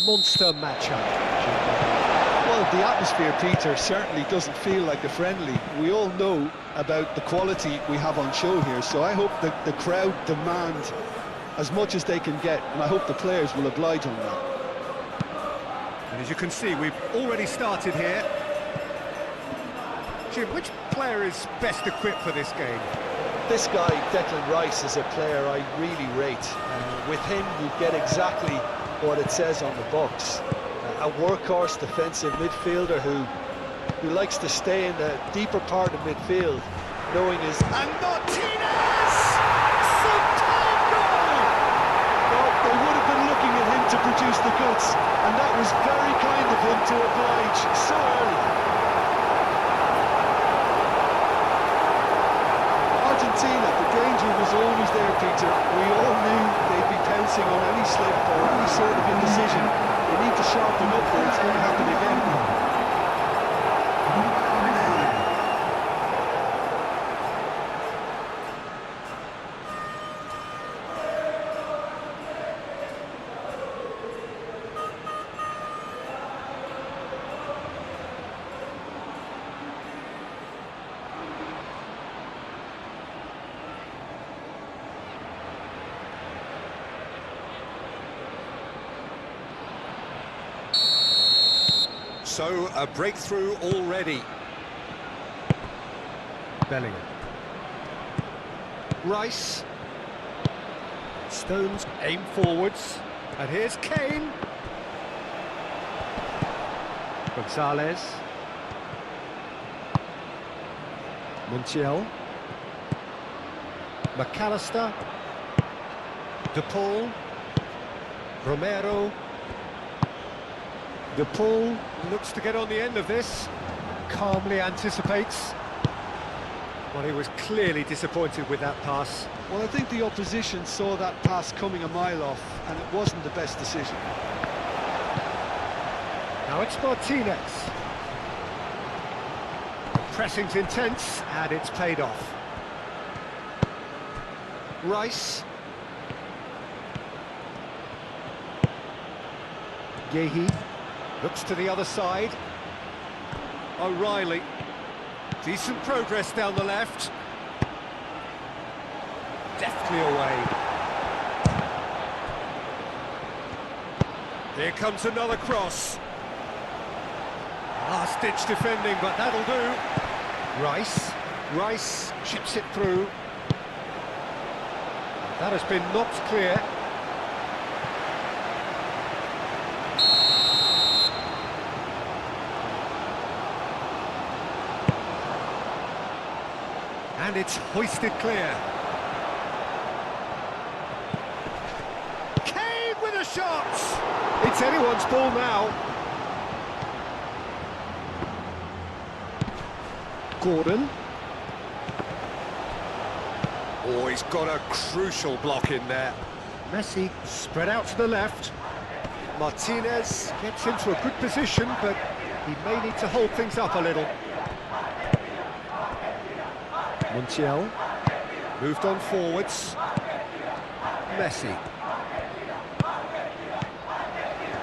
monster matchup. Well, the atmosphere, Peter, certainly doesn't feel like a friendly. We all know about the quality we have on show here, so I hope that the crowd demand as much as they can get, and I hope the players will oblige on that. And as you can see, we've already started here. Jim, which player is best equipped for this game? This guy, Declan Rice, is a player I really rate. With him, you get exactly what it says on the box. A workhorse defensive midfielder who likes to stay in the deeper part of midfield, knowing his... And Martinez! Superb goal! Well, they would have been looking at him to produce the goods, and that was very kind of him to oblige so early. Argentina, the danger was always there, Peter. We all knew they'd be pouncing on any slip or any sort of indecision. They need to sharpen up or it's going to happen again. So, a breakthrough already. Bellingham. Rice. Stones aim forwards. And here's Kane. Gonzalez. Montiel. McAllister. De Paul. Romero. De Paul looks to get on the end of this, calmly anticipates. Well, he was clearly disappointed with that pass. Well, I think the opposition saw that pass coming a mile off, and it wasn't the best decision. Now it's Martinez. The pressing's intense, and it's paid off. Rice. Yehi. Looks to the other side. O'Reilly. Decent progress down the left. Deftly away. Here comes another cross. Last-ditch defending, but that'll do. Rice. Rice chips it through. That has been knocked clear. And it's hoisted clear. Kane with a shot! It's anyone's ball now. Gordon. Oh, he's got a crucial block in there. Messi spread out to the left. Martinez gets into a good position, but he may need to hold things up a little. Montiel, moved on forwards. Messi.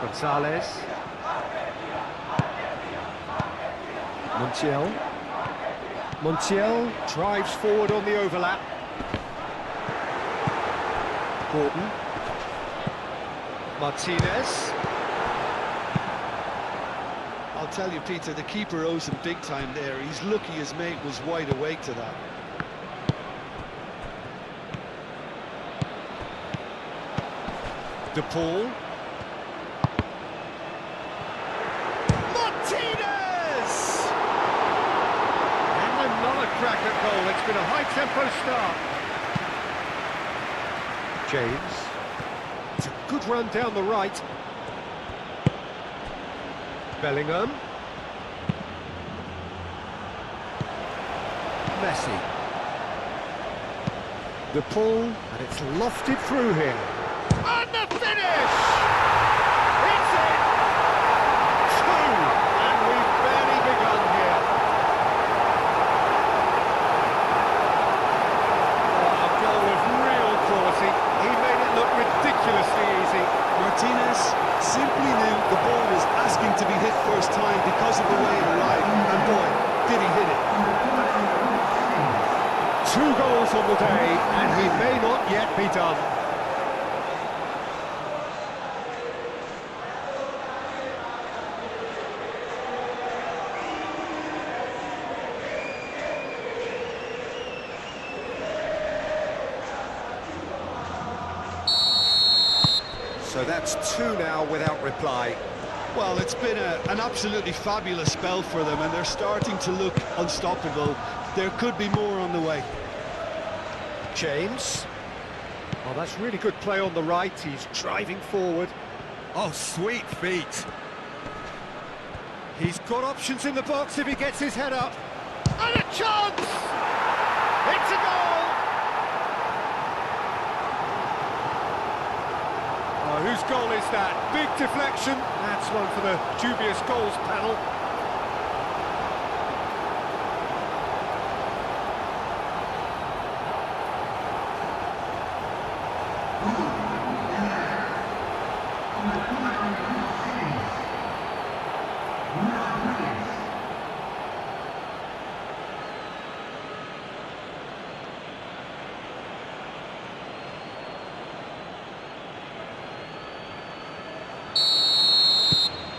Gonzalez. Montiel. Montiel drives forward on the overlap. Gordon. Martinez. I'll tell you, Peter, the keeper owes him big time there. He's lucky his mate was wide awake to that. De Paul. Martinez! And another cracker goal. It's been a high-tempo start. James. It's a good run down the right. Bellingham. Messi. De Paul, and it's lofted through here. And the finish! It's in! 2, and we've barely begun here. Oh, a goal of real quality. He made it look ridiculously easy. Martinez simply knew The ball was asking to be hit first time because of the way it arrived, and boy, did he hit it. 2 goals on the day, and he may not yet be done. So that's 2 now without reply. Well, it's been an absolutely fabulous spell for them, and they're starting to look unstoppable. There could be more on the way. James. Oh, that's really good play on the right. He's driving forward. Oh, sweet feet. He's got options in the box if he gets his head up. And a chance! It's a goal! Oh, whose goal is that? Big deflection. That's one for the dubious goals panel.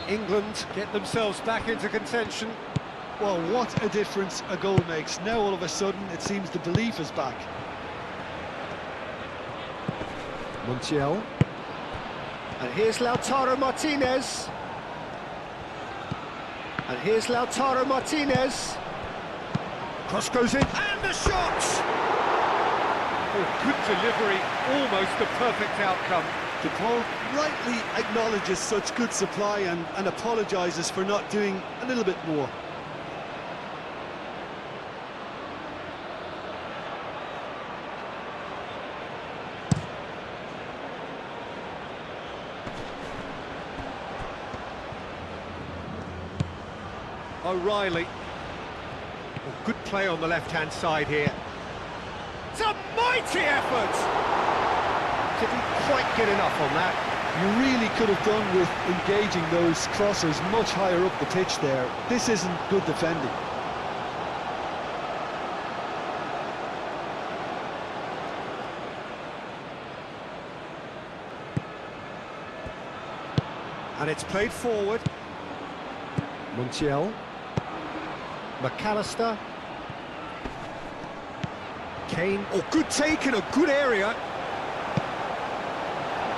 England get themselves back into contention. Well, what a difference a goal makes. Now all of a sudden it seems the belief is back. Montiel. And here's Lautaro Martinez. And here's Lautaro Martinez. Cross goes in, and the shot! Oh, good delivery, almost the perfect outcome. DePaul rightly acknowledges such good supply and apologises for not doing a little bit more. O'Reilly. Oh, good play on the left-hand side here. It's a mighty effort! Didn't quite get enough on that. You really could have done with engaging those crossers much higher up the pitch there. This isn't good defending. And it's played forward. Montiel. McAllister. Kane. Oh, good take in a good area.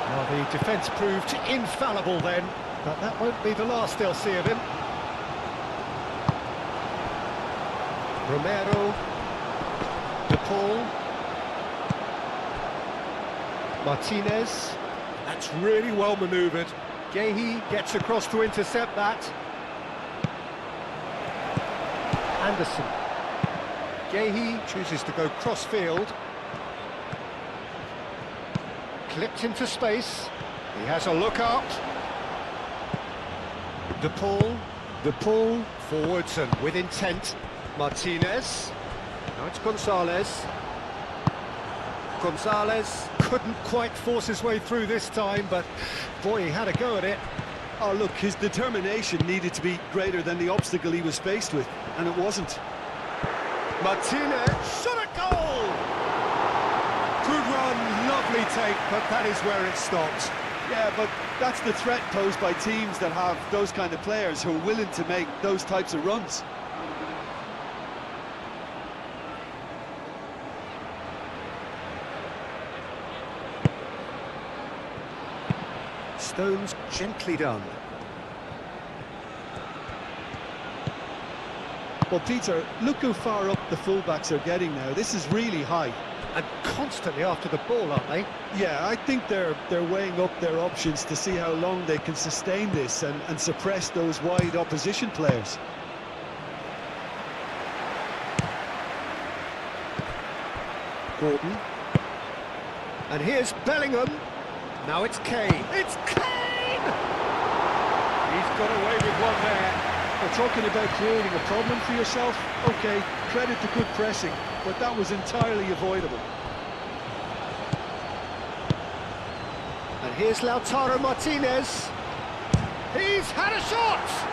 Well, the defence proved infallible then, but that won't be the last they'll see of him. Romero. DePaul. Martinez. That's really well manoeuvred. Gehi gets across to intercept that. Anderson. Gehi chooses to go cross-field. Clipped into space. He has a look out. DePaul forwards and with intent. Martinez. Now it's Gonzalez. Gonzalez couldn't quite force his way through this time, but boy, he had a go at it. Oh, look, his determination needed to be greater than the obstacle he was faced with, and it wasn't. Martinez shot a goal! Good run, lovely take, but that is where it stopped. Yeah, but that's the threat posed by teams that have those kind of players who are willing to make those types of runs. Stones gently done. Well, Peter, look how far up the fullbacks are getting now. This is really high. And constantly after the ball, aren't they? Yeah, I think they're weighing up their options to see how long they can sustain this and suppress those wide opposition players. Gordon. And here's Bellingham. Now it's Kane. It's Kane! He's got away with one there. Well, talking about creating a problem for yourself, okay, credit to good pressing, but that was entirely avoidable. And here's Lautaro Martinez. He He's had a shot!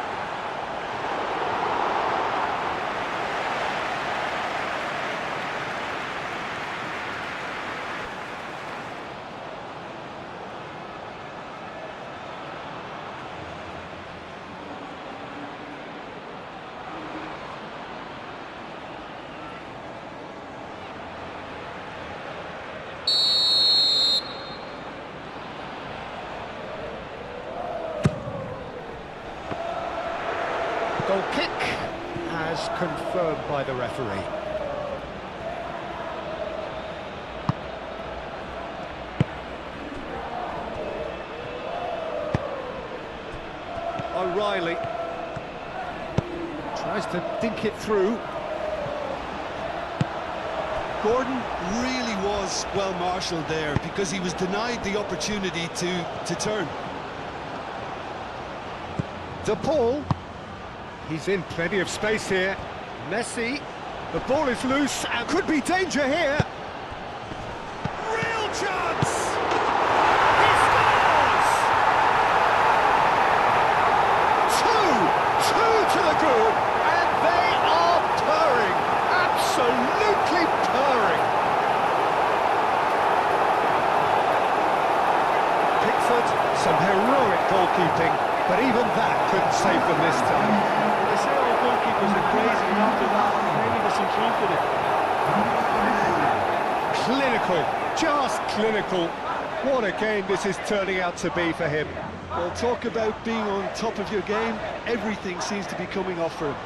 Goal kick, as confirmed by the referee. O'Reilly tries to dink it through. Gordon really was well marshalled there because he was denied the opportunity to turn. De Paul. He's in plenty of space here. Messi. The ball is loose and could be danger here. Real chance! He scores! Two to the good, and they are purring. Absolutely purring. Pickford, some heroic goalkeeping, but even that couldn't save them this time. They say all goalkeepers are crazy, and after that, maybe there's some truth in it. Clinical, just clinical. What a game this is turning out to be for him. Well, talk about being on top of your game. Everything seems to be coming off for him.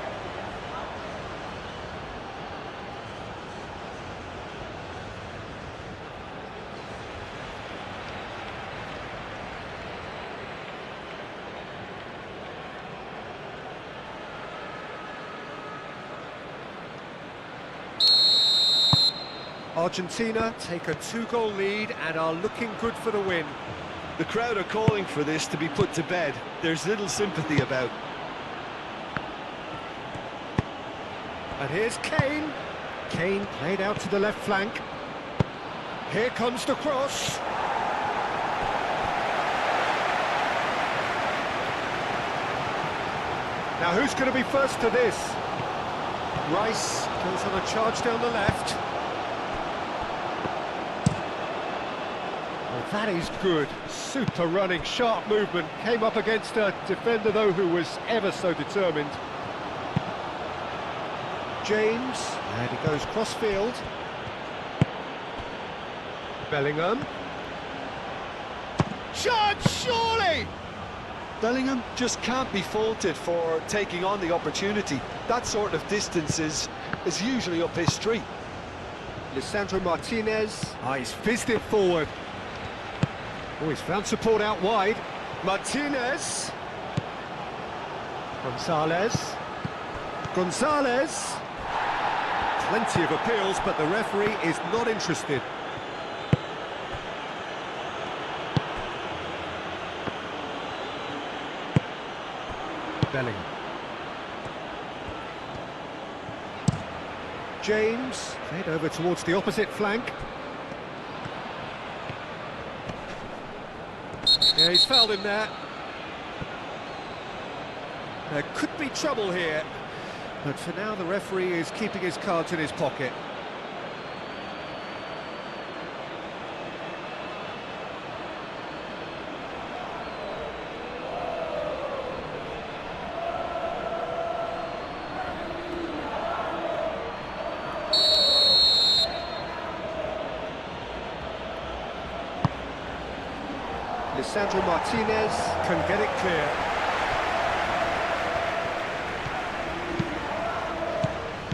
Argentina take a 2-goal lead and are looking good for the win. The crowd are calling for this to be put to bed. There's little sympathy about. And here's Kane. Kane played out to the left flank. Here comes the cross. Now who's going to be first to this? Rice goes on a charge down the left. Oh, that is good. Super running, sharp movement. Came up against a defender, though, who was ever so determined. James, and he goes cross-field. Bellingham. Chance, surely! Bellingham just can't be faulted for taking on the opportunity. That sort of distance is usually up his street. Lisandro Martinez. Ah, he's fizzed it forward. Oh, he's found support out wide. Martinez. Gonzalez. Gonzalez. Plenty of appeals, but the referee is not interested. Bellingham. James, played over towards the opposite flank. Yeah, he's fouled him there. There could be trouble here, but for now the referee is keeping his cards in his pocket. Lisandro Martinez can get it clear.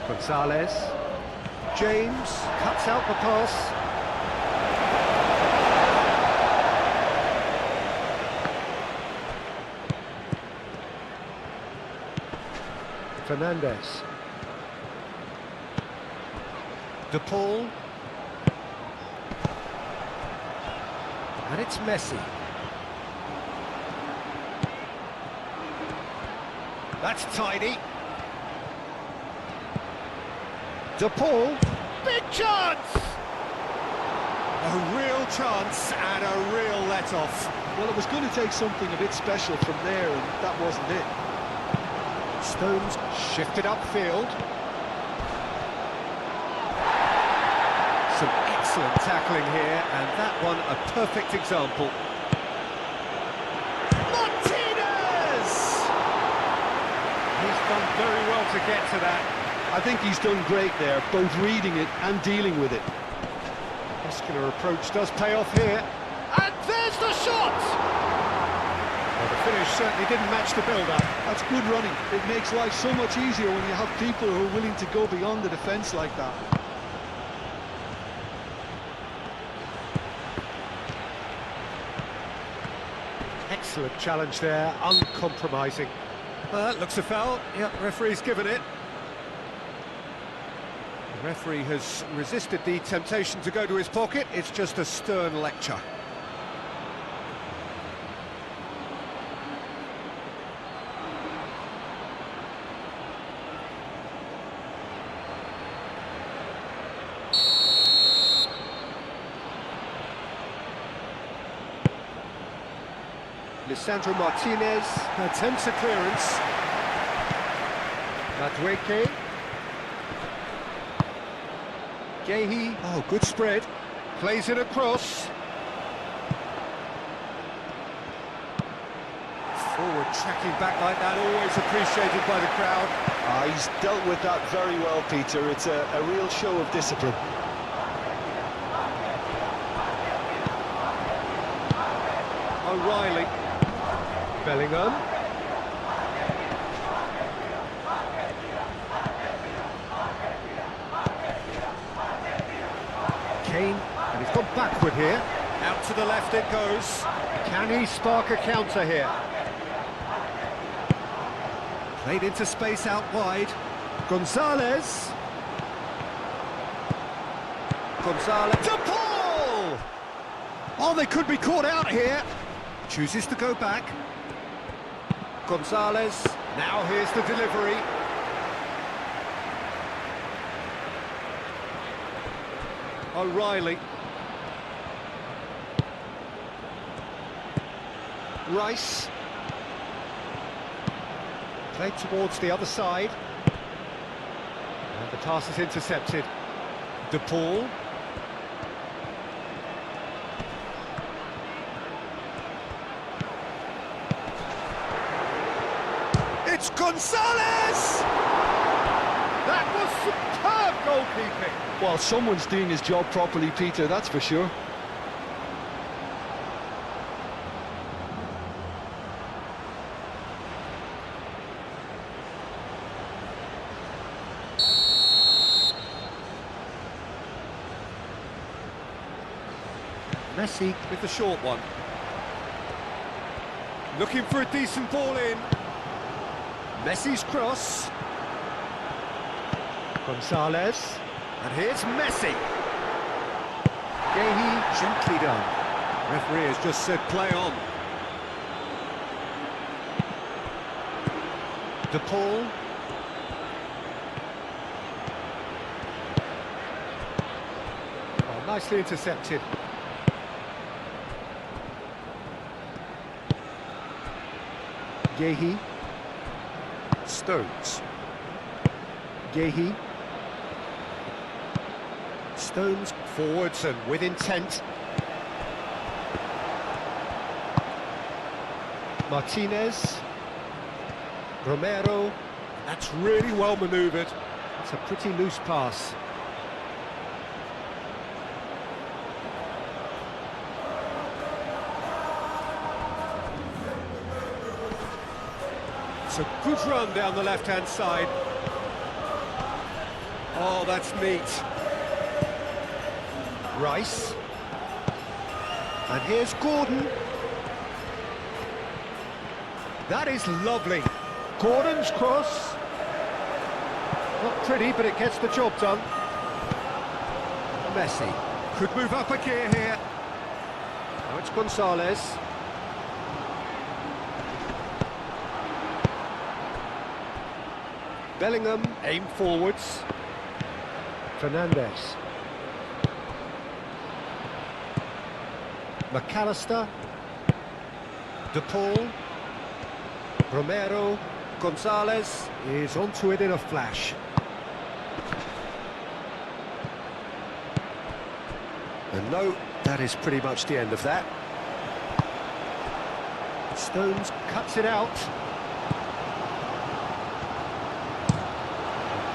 Gonzalez. James cuts out the pass. Fernandez. De Paul. And it's Messi. That's tidy. De Paul, big chance! A real chance and a real let-off. Well, it was going to take something a bit special from there, and that wasn't it. Stones shifted upfield. Some excellent tackling here, and that one a perfect example. Martinez! He's done very well to get to that. I think he's done great there, both reading it and dealing with it. Muscular approach does pay off here. And there's the shot! Well, the finish certainly didn't match the build-up. That's good running. It makes life so much easier when you have people who are willing to go beyond the defence like that. Excellent challenge there, uncompromising. Looks a foul. Yep, referee's given it. The referee has resisted the temptation to go to his pocket. It's just a stern lecture. Lisandro Martinez attempts a clearance. Madueke. Gehi. Oh, good spread. Plays it across. Forward tracking back like that, always appreciated by the crowd. He's dealt with that very well, Peter. It's a real show of discipline. O'Reilly. Bellingham. Kane, and he's gone backward here. Out to the left it goes. Can he spark a counter here? Played into space out wide. Gonzalez. Gonzalez. To Paul! Oh, they could be caught out here. Chooses to go back. Gonzalez. Now here's the delivery. O'Reilly. Rice. Played towards the other side. And the pass is intercepted. De Paul. It's Gonzalez! That was superb goalkeeping. Well, someone's doing his job properly, Peter, that's for sure. Messi with the short one. Looking for a decent ball in. Messi's cross. Gonzalez. And here's Messi. Gehi, gently done. Referee has just said play on. De Paul. Oh, nicely intercepted. Gehi. Stones. Gehi. Stones forwards and with intent. Martinez. Romero. That's really well manoeuvred. It's a pretty loose pass. It's a good run down the left-hand side. Oh, that's neat. Rice. And here's Gordon. That is lovely. Gordon's cross. Not pretty, but it gets the job done. Messi could move up a gear here. Now it's Gonzalez. Bellingham, aim forwards. Fernandez. McAllister, De Paul, Romero, Gonzalez is onto it in a flash. And no, that is pretty much the end of that. Stones cuts it out.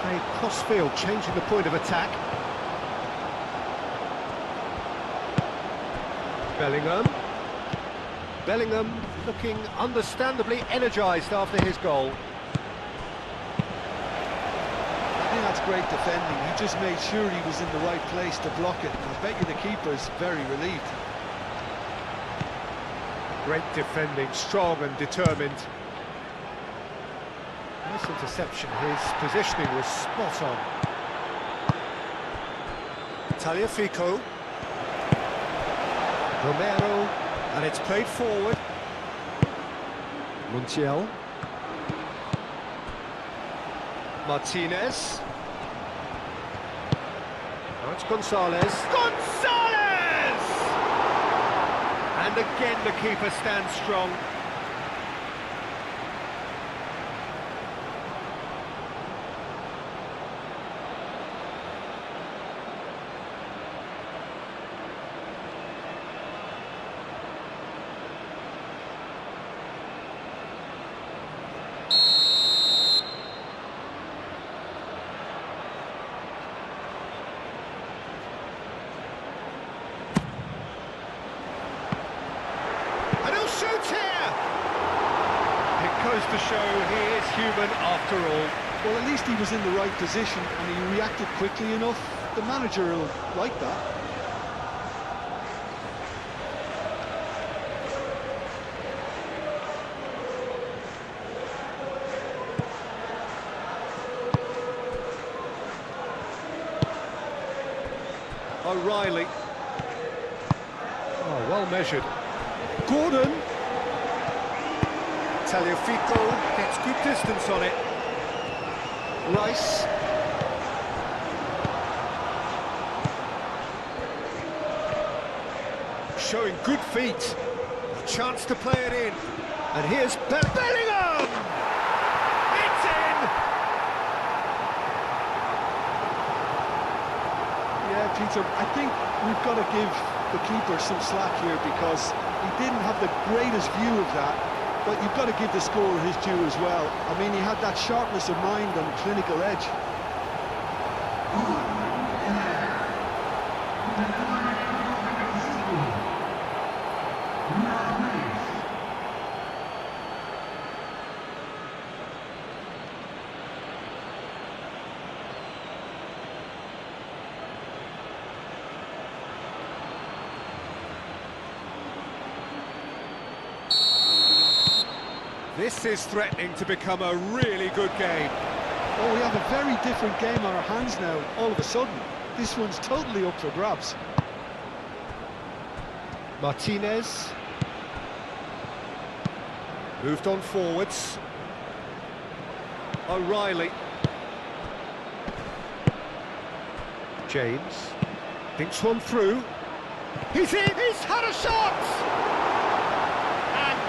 Played cross-field, changing the point of attack. Bellingham looking understandably energised after his goal. I think that's great defending. He just made sure he was in the right place to block it. I bet you the keeper's very relieved. Great defending, strong and determined. Nice interception, his positioning was spot on. Tagliafico. Romero, and it's played forward. Montiel. Martinez. Now it's Gonzalez. Gonzalez! And again the keeper stands strong. Goes to show he is human after all. Well, at least he was in the right position and he reacted quickly enough. The manager will like that. O'Reilly. Oh, well measured. Gordon. Tagliafico gets good distance on it. Rice. Showing good feet. A chance to play it in. And here's Bellingham! It's in! Yeah, Peter, I think we've got to give the keeper some slack here because he didn't have the greatest view of that. But you've got to give the scorer his due as well. I mean, he had that sharpness of mind and clinical edge. This is threatening to become a really good game. Oh, we have a very different game on our hands now, all of a sudden. This one's totally up for grabs. Martinez. Moved on forwards. O'Reilly. James. Thinks one through. He's in! He's had a shot!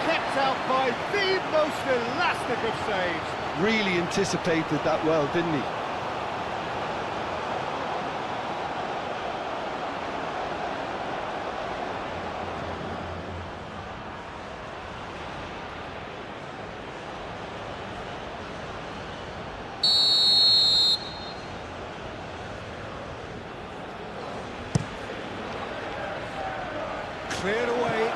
Kept out by the most elastic of saves. Really anticipated that well, didn't he? Cleared away.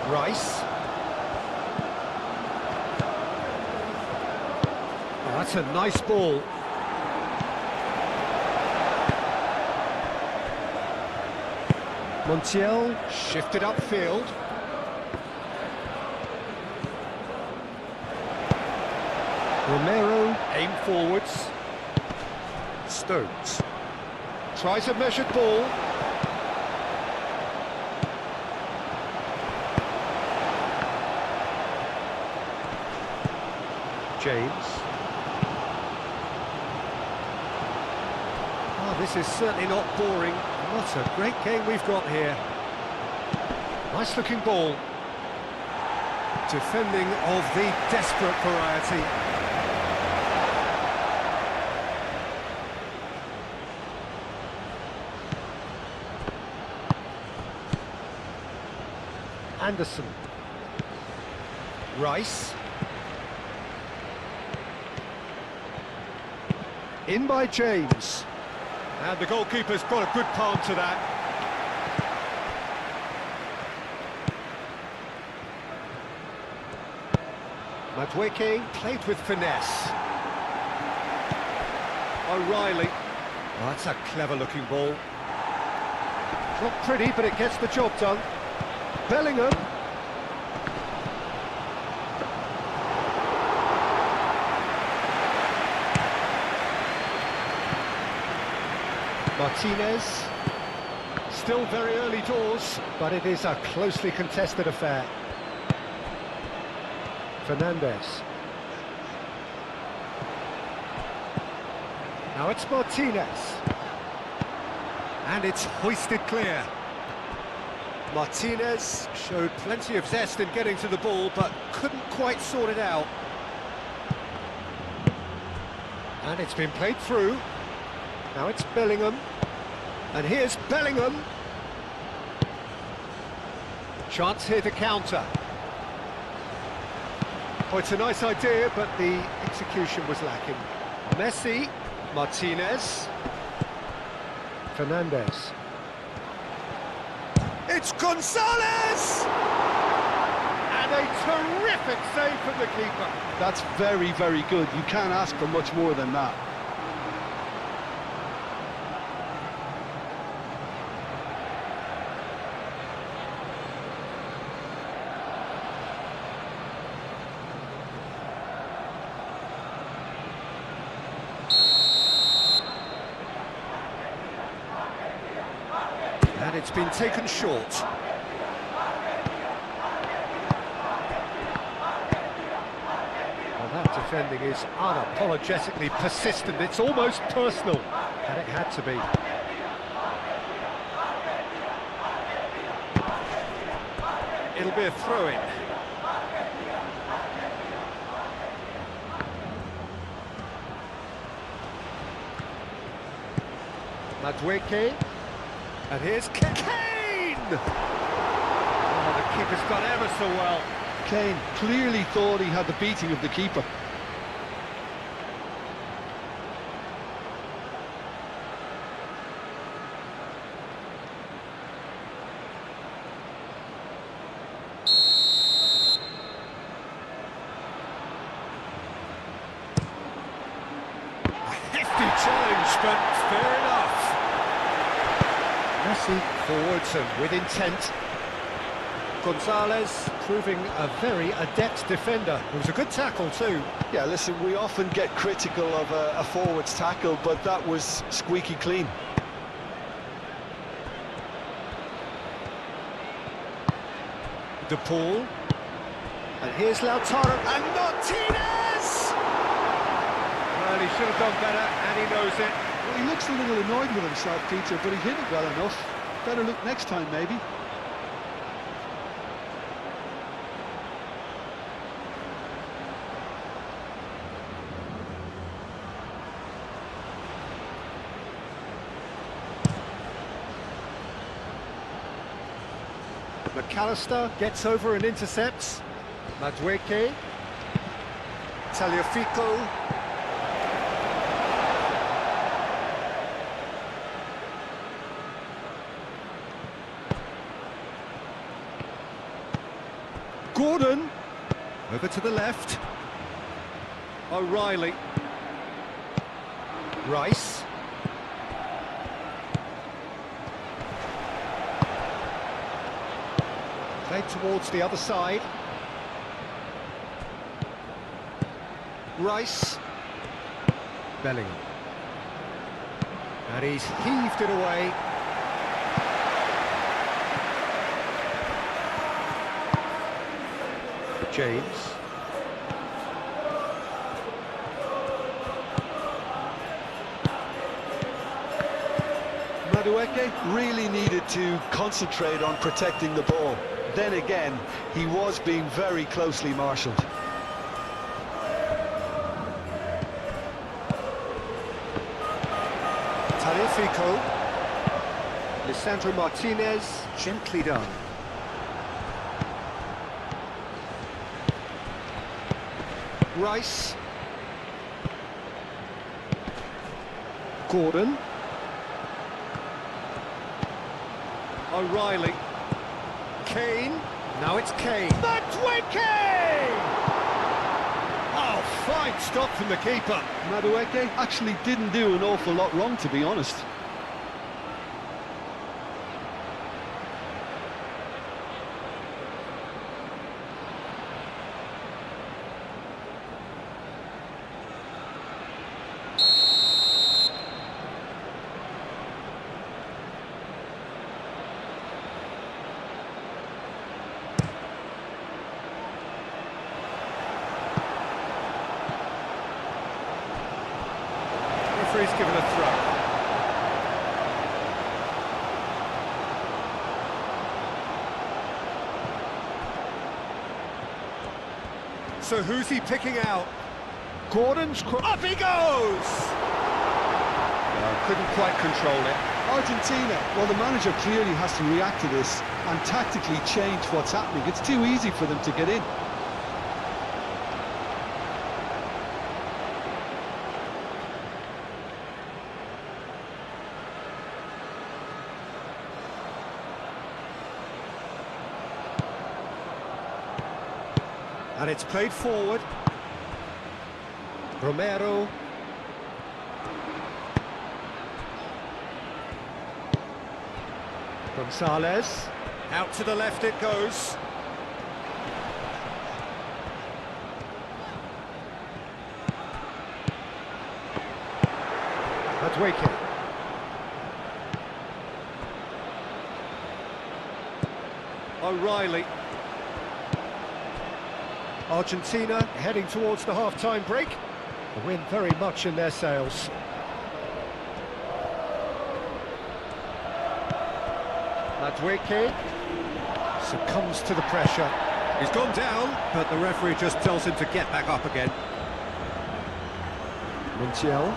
Rice. Oh, that's a nice ball. Montiel shifted upfield. Romero aim forwards. Stones tries a measured ball. James. this is certainly not boring. What a great game we've got here. Nice looking ball. Defending of the desperate variety. Anderson. Rice. In by James. And the goalkeeper's got a good palm to that. Madueke played with finesse. O'Reilly. Oh, that's a clever-looking ball. Not pretty, but it gets the job done. Bellingham. Martinez. Still very early doors, but it is a closely contested affair. Fernandez. Now it's Martinez. And it's hoisted clear. Martinez showed plenty of zest in getting to the ball, but couldn't quite sort it out. And it's been played through. Now it's Bellingham. And here's Bellingham. Chance here to counter. Oh, it's a nice idea, but the execution was lacking. Messi, Martinez, Fernandez. It's Gonzalez! And a terrific save from the keeper. That's very, very good. You can't ask for much more than that. And it's been taken short. Well, that defending is unapologetically persistent. It's almost personal, and it had to be. It'll be a throw-in. Madueke. And here's Kane! Oh, the keeper's done ever so well. Kane clearly thought he had the beating of the keeper. A hefty challenge, but fair enough. Messi forwards and with intent. Gonzalez proving a very adept defender. It was a good tackle too. Yeah, listen, we often get critical of a forward's tackle, but that was squeaky clean. De Paul. And here's Lautaro and Martinez! Well, he should have done better, and he knows it. Well, he looks a little annoyed with himself, Peter, but he hit it well enough. Better look next time, maybe. McAllister gets over and intercepts. Madueke. Tagliafico. Gordon. Over to the left. O'Reilly. Rice. Played towards the other side. Rice. Bellingham. And he's heaved it away. James. Madueke. Really needed to concentrate on protecting the ball. Then again, he was being very closely marshalled. Taliafico. Lisandro Martinez, gently done. Rice. Gordon. O'Reilly. Kane. Now it's Kane. Madueke! Oh, fine stop from the keeper. Madueke actually didn't do an awful lot wrong, to be honest. Referee's given a throw. So who's he picking out? Gordon's up he goes! Couldn't quite control it. Argentina, well, the manager clearly has to react to this and tactically change what's happening. It's too easy for them to get in. And it's played forward. Romero. Gonzalez. Out to the left it goes. Madueke. O'Reilly. Argentina heading towards the half-time break. The wind very much in their sails. Madueke succumbs to the pressure. He's gone down, but the referee just tells him to get back up again. Montiel.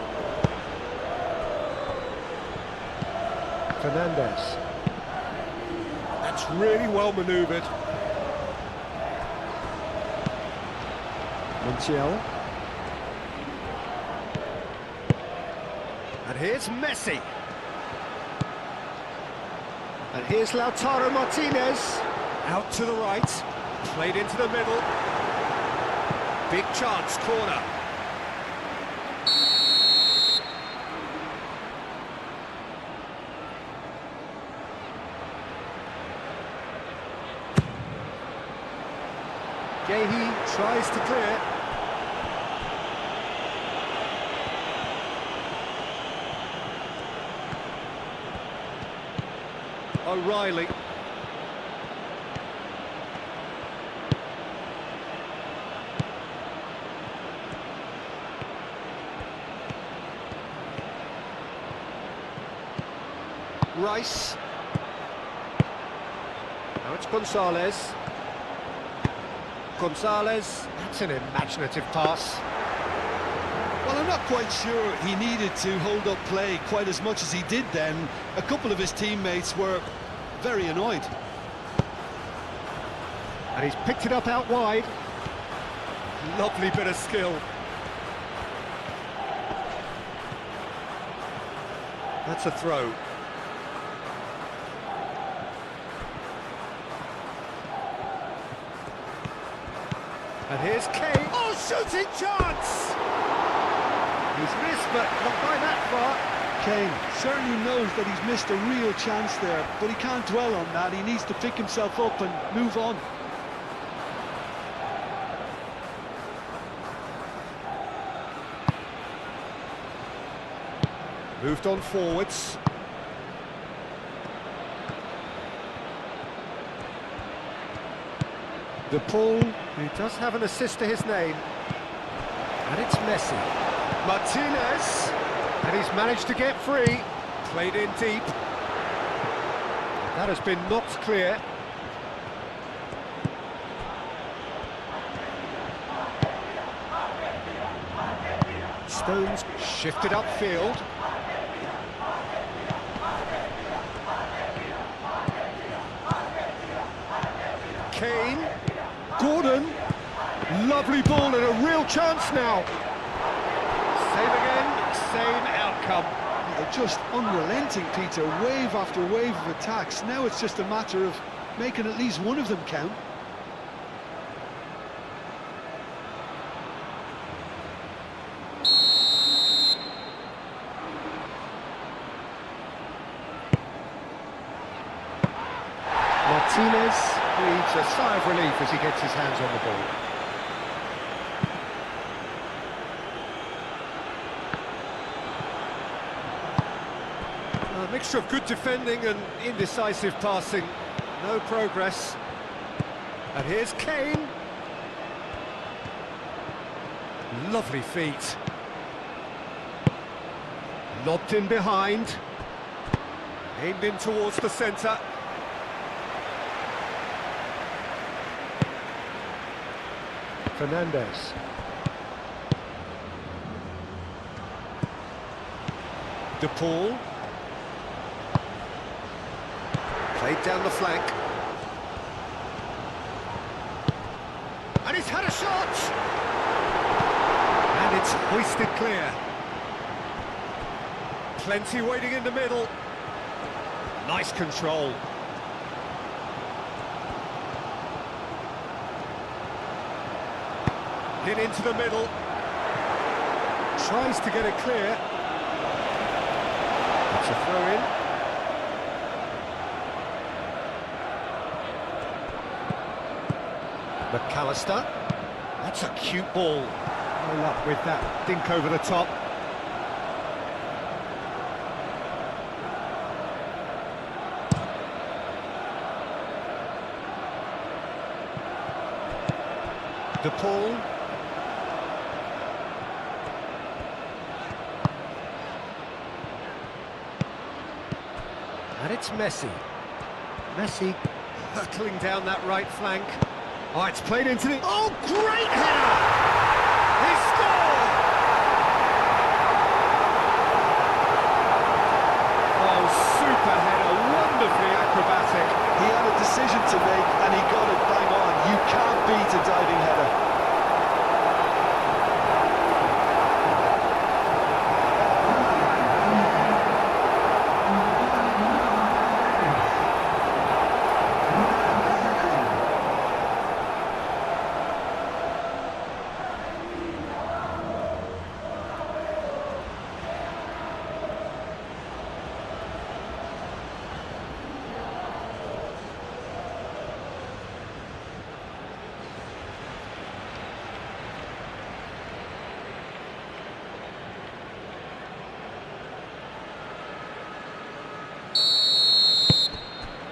Fernandez. That's really well manoeuvred. Montiel. And here's Messi. And here's Lautaro Martinez. Out to the right. Played into the middle. Big chance, corner. Gehi tries to clear. O'Reilly. Rice. Now it's Gonzalez. Gonzalez, that's an imaginative pass. Well, I'm not quite sure he needed to hold up play quite as much as he did then. A couple of his teammates were very annoyed. And he's picked it up out wide. Lovely bit of skill. That's a throw. And here's Kane. Oh, shooting chance! He's missed, but not by that far. Kane certainly knows that he's missed a real chance there, but he can't dwell on that. He needs to pick himself up and move on. Moved on forwards. The pull, he does have an assist to his name. And it's Messi. Martinez, and he's managed to get free. Played in deep. That has been knocked clear. Stones shifted upfield. Kane. Gordon. Lovely ball and a real chance now. Same again, same outcome. They're just unrelenting, Peter, wave after wave of attacks. Now it's just a matter of making at least one of them count. Martinez breathes a sigh of relief as he gets his hands on the ball. A mixture of good defending and indecisive passing. No progress. And here's Kane. Lovely feet. Lobbed in behind. Aimed in towards the centre. Fernandez. De Paul. Played down the flank. And he's had a shot! And it's hoisted clear. Plenty waiting in the middle. Nice control. Hit into the middle. Tries to get it clear. It's a throw in. McAllister. That's a cute ball. No luck with that dink over the top. De Paul. And it's Messi. Messi hurtling down that right flank. Oh, it's played into the... Oh, great header! He scored! Oh, super header, wonderfully acrobatic. He had a decision to make and he got it bang on. You can't beat a diving header.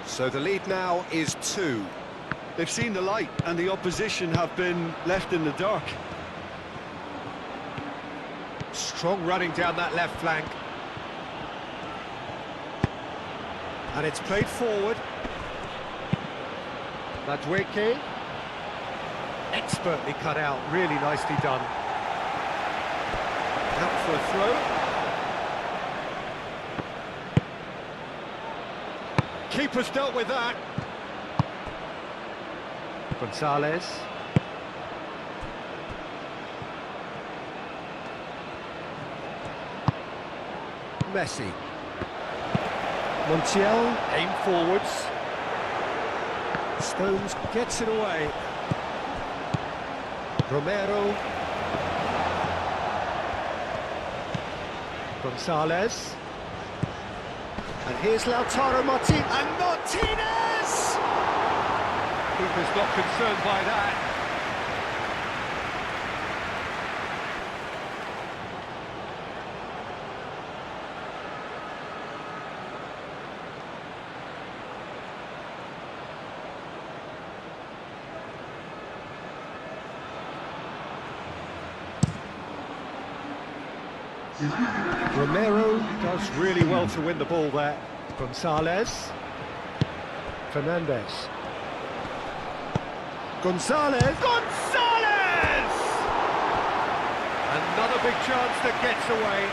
So the lead now is 2. They've seen the light and the opposition have been left in the dark. Strong running down that left flank. And it's played forward. Madueke. Expertly cut out, really nicely done. Out for a throw. Keeper's dealt with that. Gonzalez. Messi. Montiel, aim forwards. Stones gets it away. Romero. Gonzalez. And here's Lautaro Martinez. And Martinez! Keeper's not concerned by that. Romero does really well to win the ball there. Gonzalez. Fernandez. Gonzalez! Gonzalez! Another big chance that gets away.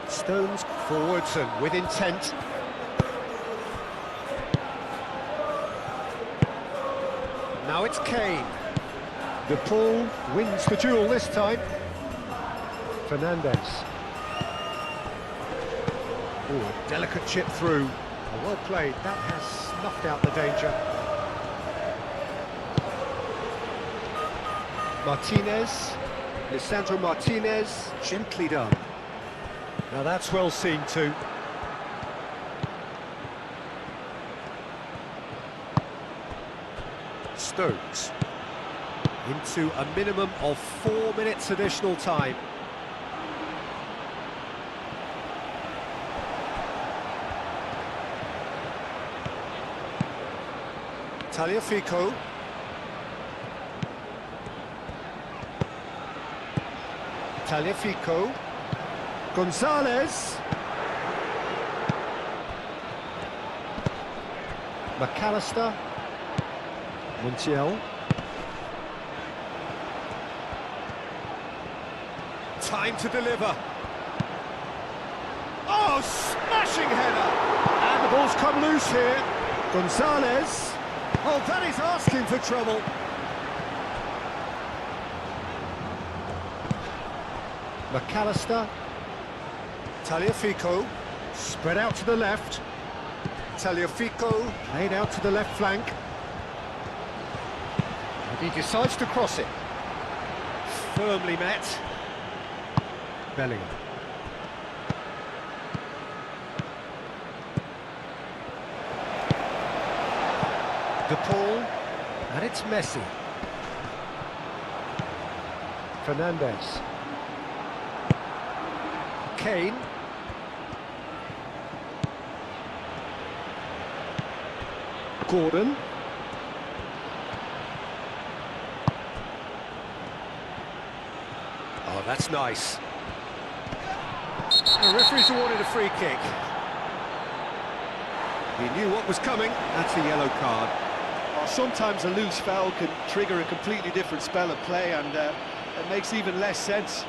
Stones forwards and with intent. Now it's Kane. De Paul wins the duel this time. Fernandez. Oh, a delicate chip through. Well played. That has snuffed out the danger. Martinez. Lisandro Martinez. Gently done. Now that's well seen too. Stones into a minimum of 4 minutes additional time. Tagliafico. Tagliafico. Gonzalez. McAllister. Montiel. Time to deliver. Oh, smashing header! And the ball's come loose here. Gonzalez. Oh, that is asking for trouble. McAllister. Tagliafico. Spread out to the left. Tagliafico played out to the left flank. And he decides to cross it. Firmly met. Bellingham. De Paul. And it's Messi. Fernandez. Kane. Gordon. Oh, that's nice. The referee's awarded a free kick. He knew what was coming. That's a yellow card. Well, sometimes a loose foul can trigger a completely different spell of play, and it makes even less sense.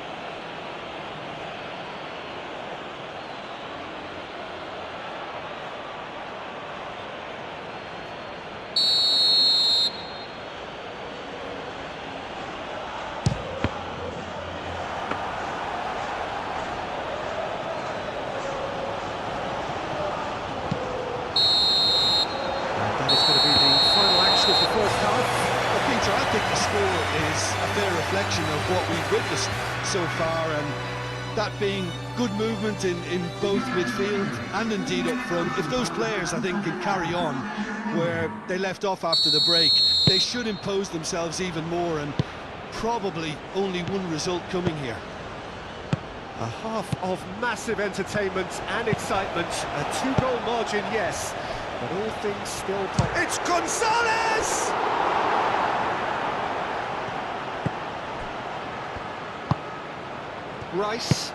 I think the score is a fair reflection of what we've witnessed so far, and that being good movement in both midfield and indeed up front. If those players, I think, can carry on where they left off after the break, they should impose themselves even more, and probably only one result coming here. A half of massive entertainment and excitement. A 2-goal margin, yes, but all things still play. It's Gonzalez! Rice.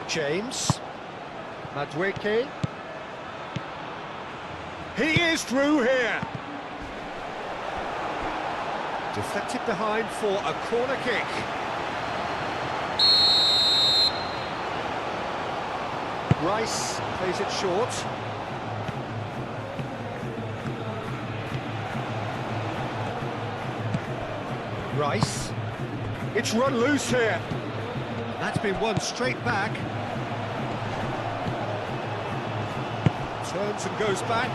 James. Madueke. He is through here. Deflected behind for a corner kick. Rice plays it short. Rice. It's run loose here. That's been won straight back. Turns and goes back.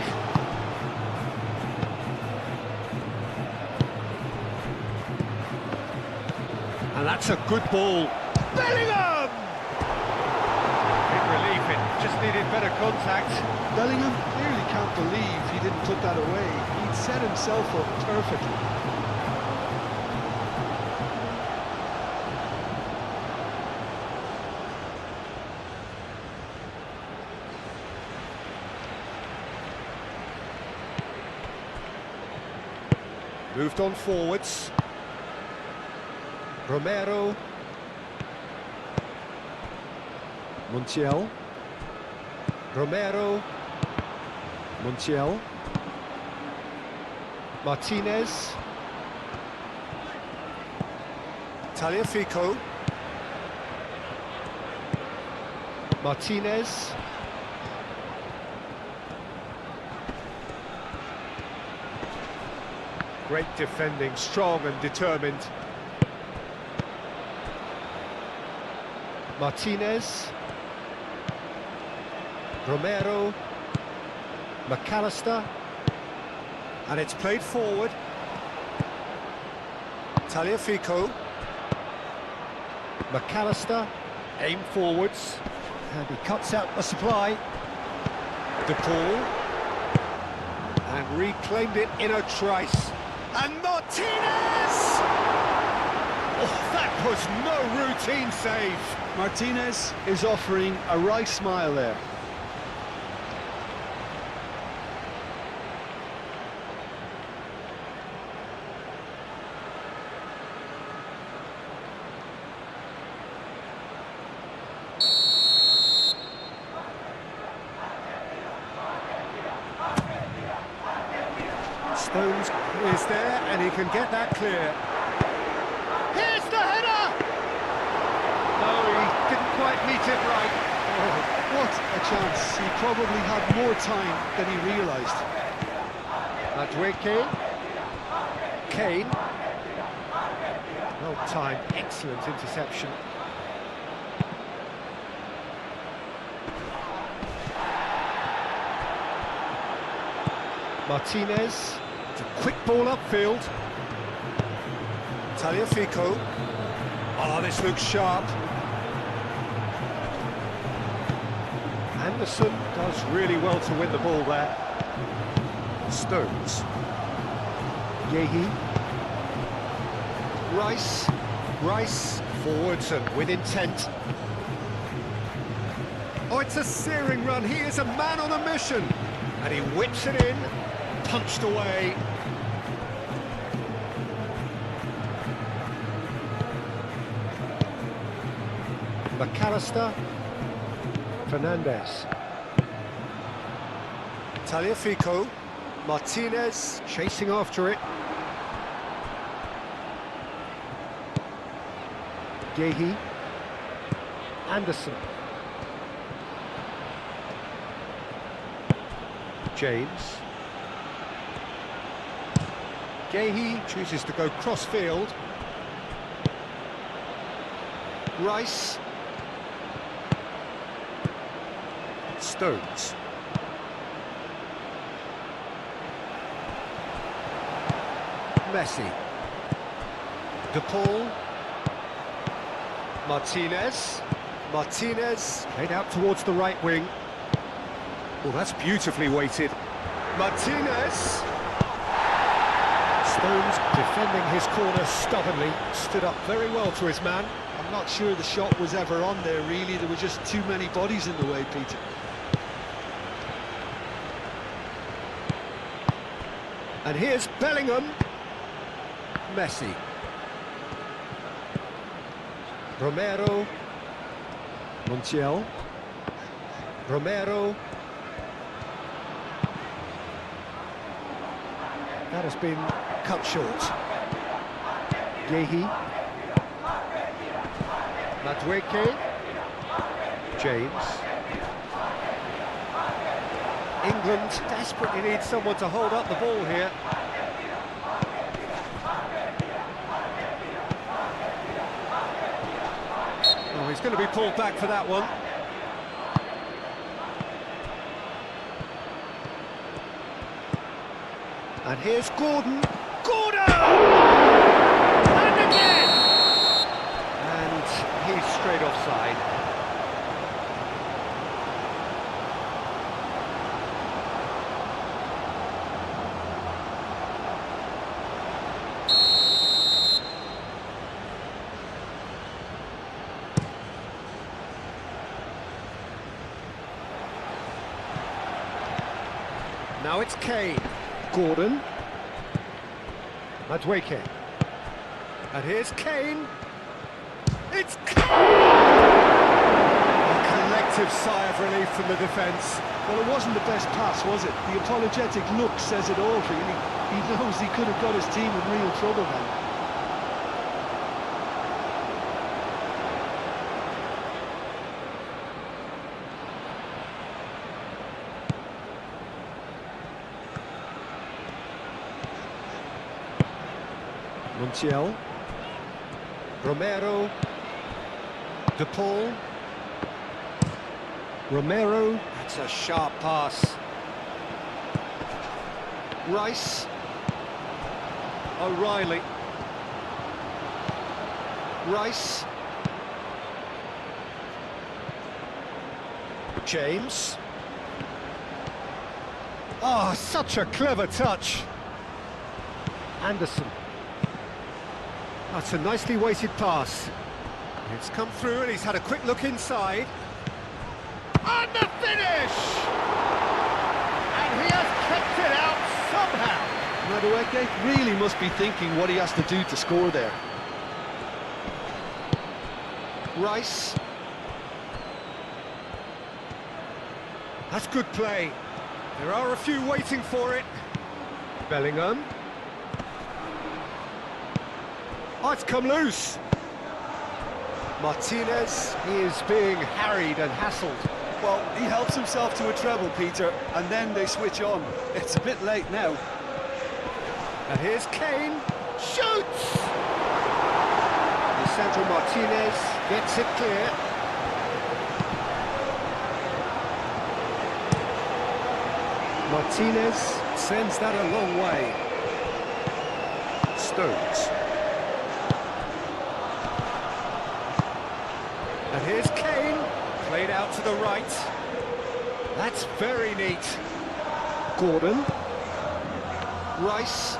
And that's a good ball. Bellingham! Big relief, it just needed better contact. Bellingham clearly can't believe he didn't put that away. He'd set himself up perfectly. Moved on forwards. Romero. Montiel. Romero. Montiel. Martinez. Tagliafico. Martinez. Great defending, strong and determined. Martinez. Romero. McAllister. And it's played forward. Tagliafico. McAllister. Aim forwards. And he cuts out the supply. De Paul. And reclaimed it in a trice. And Martinez! Oh, that was no routine save. Martinez is offering a right smile there. Stones is there, and he can get that clear. Here's the header! No, he didn't quite meet it right. Oh, what a chance. He probably had more time than he realised. Madueke. Kane. Well timed, excellent interception. Martinez. It's a quick ball upfield. Tagliafico. Oh, this looks sharp. Anderson does really well to win the ball there. Stones. Yehi. Rice. Rice forwards and with intent. Oh, it's a searing run. He is a man on a mission. And he whips it in. Punched away. McAllister. Fernandez. Tagliafico. Martinez chasing after it. Yehi. Anderson. James. Yehi chooses to go cross-field. Rice. Stones. Messi. De Paul. Martinez. Martinez played out towards the right wing. Oh, that's beautifully weighted. Martinez. Stones defending his corner stubbornly, stood up very well to his man. I'm not sure the shot was ever on there, really. There were just too many bodies in the way, Peter. And here's Bellingham. Messi. Romero. Montiel. Romero. That has been cut short. Yehi. Madueke. James. England desperately needs someone to hold up the ball here. Oh, he's going to be pulled back for that one. And here's Gordon. Gordon! And again! And he's straight offside. Now it's Kane. Gordon. Madueke. And here's Kane. It's Kane! A collective sigh of relief from the defence. Well, it wasn't the best pass, was it? The apologetic look says it all, really. He knows he could have got his team in real trouble then. Montiel. Romero. De Paul. Romero. That's a sharp pass. Rice. O'Reilly. Rice. James. Oh, such a clever touch. Anderson. That's a nicely weighted pass. It's come through and he's had a quick look inside. And the finish! And he has kept it out somehow. Madueke really must be thinking what he has to do to score there. Rice. That's good play. There are a few waiting for it. Bellingham. Oh, it's come loose. Martinez is being harried and hassled. Well, he helps himself to a treble, Peter, and then they switch on. It's a bit late now. And here's Kane. Shoots! Lisandro Martinez gets it clear. Martinez sends that a long way. Stones. And here's Kane, played out to the right. That's very neat. Gordon. Rice.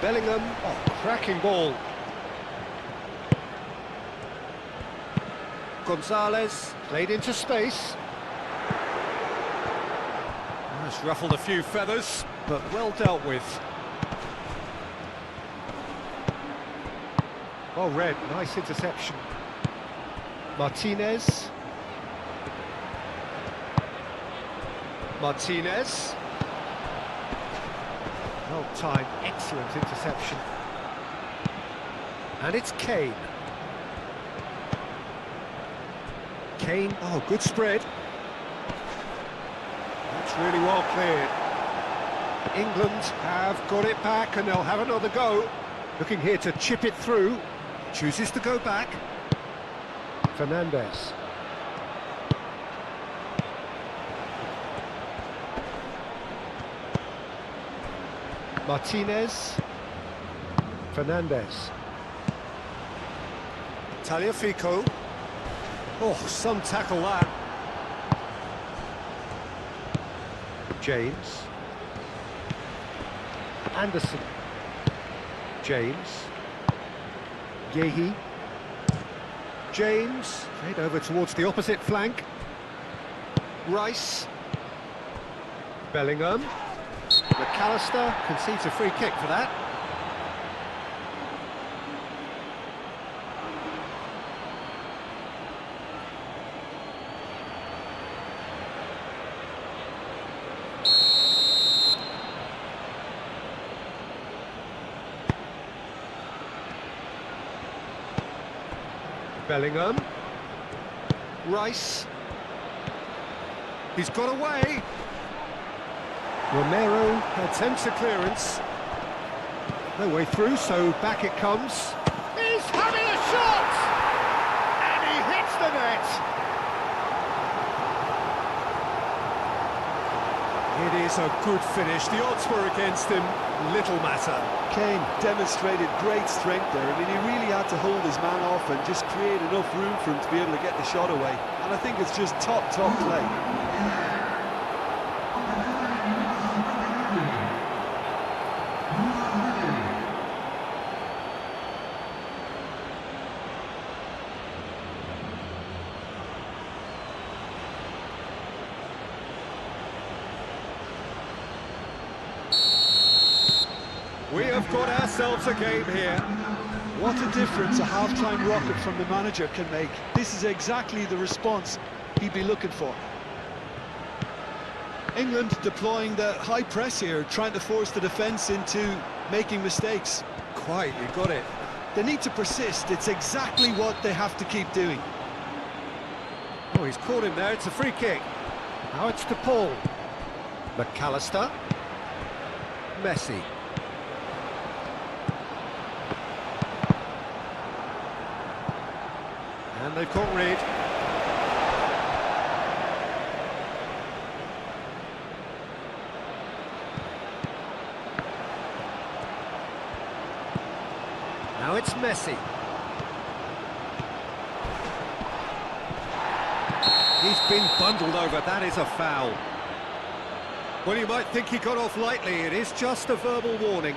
Bellingham, oh, cracking ball. Gonzalez, played into space. That's ruffled a few feathers, but well dealt with. Oh, Red, nice interception. Martinez. Martinez. Well timed, excellent interception. And it's Kane. Kane, oh, good spread. That's really well cleared. England have got it back and they'll have another go. Looking here to chip it through. Chooses to go back. Fernandez. Martinez. Fernandez. Tagliafico. Oh, some tackle that. James. Anderson. James. Yehi. James. Played over towards the opposite flank. Rice. Bellingham. McAllister concedes a free kick for that. Bellingham. Rice. He's got away. Romero attempts a clearance. No way through, so back it comes. He's having a shot! And he hits the net! It is a good finish. The odds were against him. Little matter. Kane demonstrated great strength there. I mean, he really had to hold his man off and just create enough room for him to be able to get the shot away. And I think it's just top play. We have got ourselves a game here. What a difference a half-time rocket from the manager can make. This is exactly the response he'd be looking for. England deploying the high press here, trying to force the defence into making mistakes. Quite, you got it. They need to persist. It's exactly what they have to keep doing. Oh, he's caught him there. It's a free kick. Now it's to Paul. McAllister. Messi. And they've caught Reed. Now it's Messi. He's been bundled over. That is a foul. Well, you might think he got off lightly. It is just a verbal warning.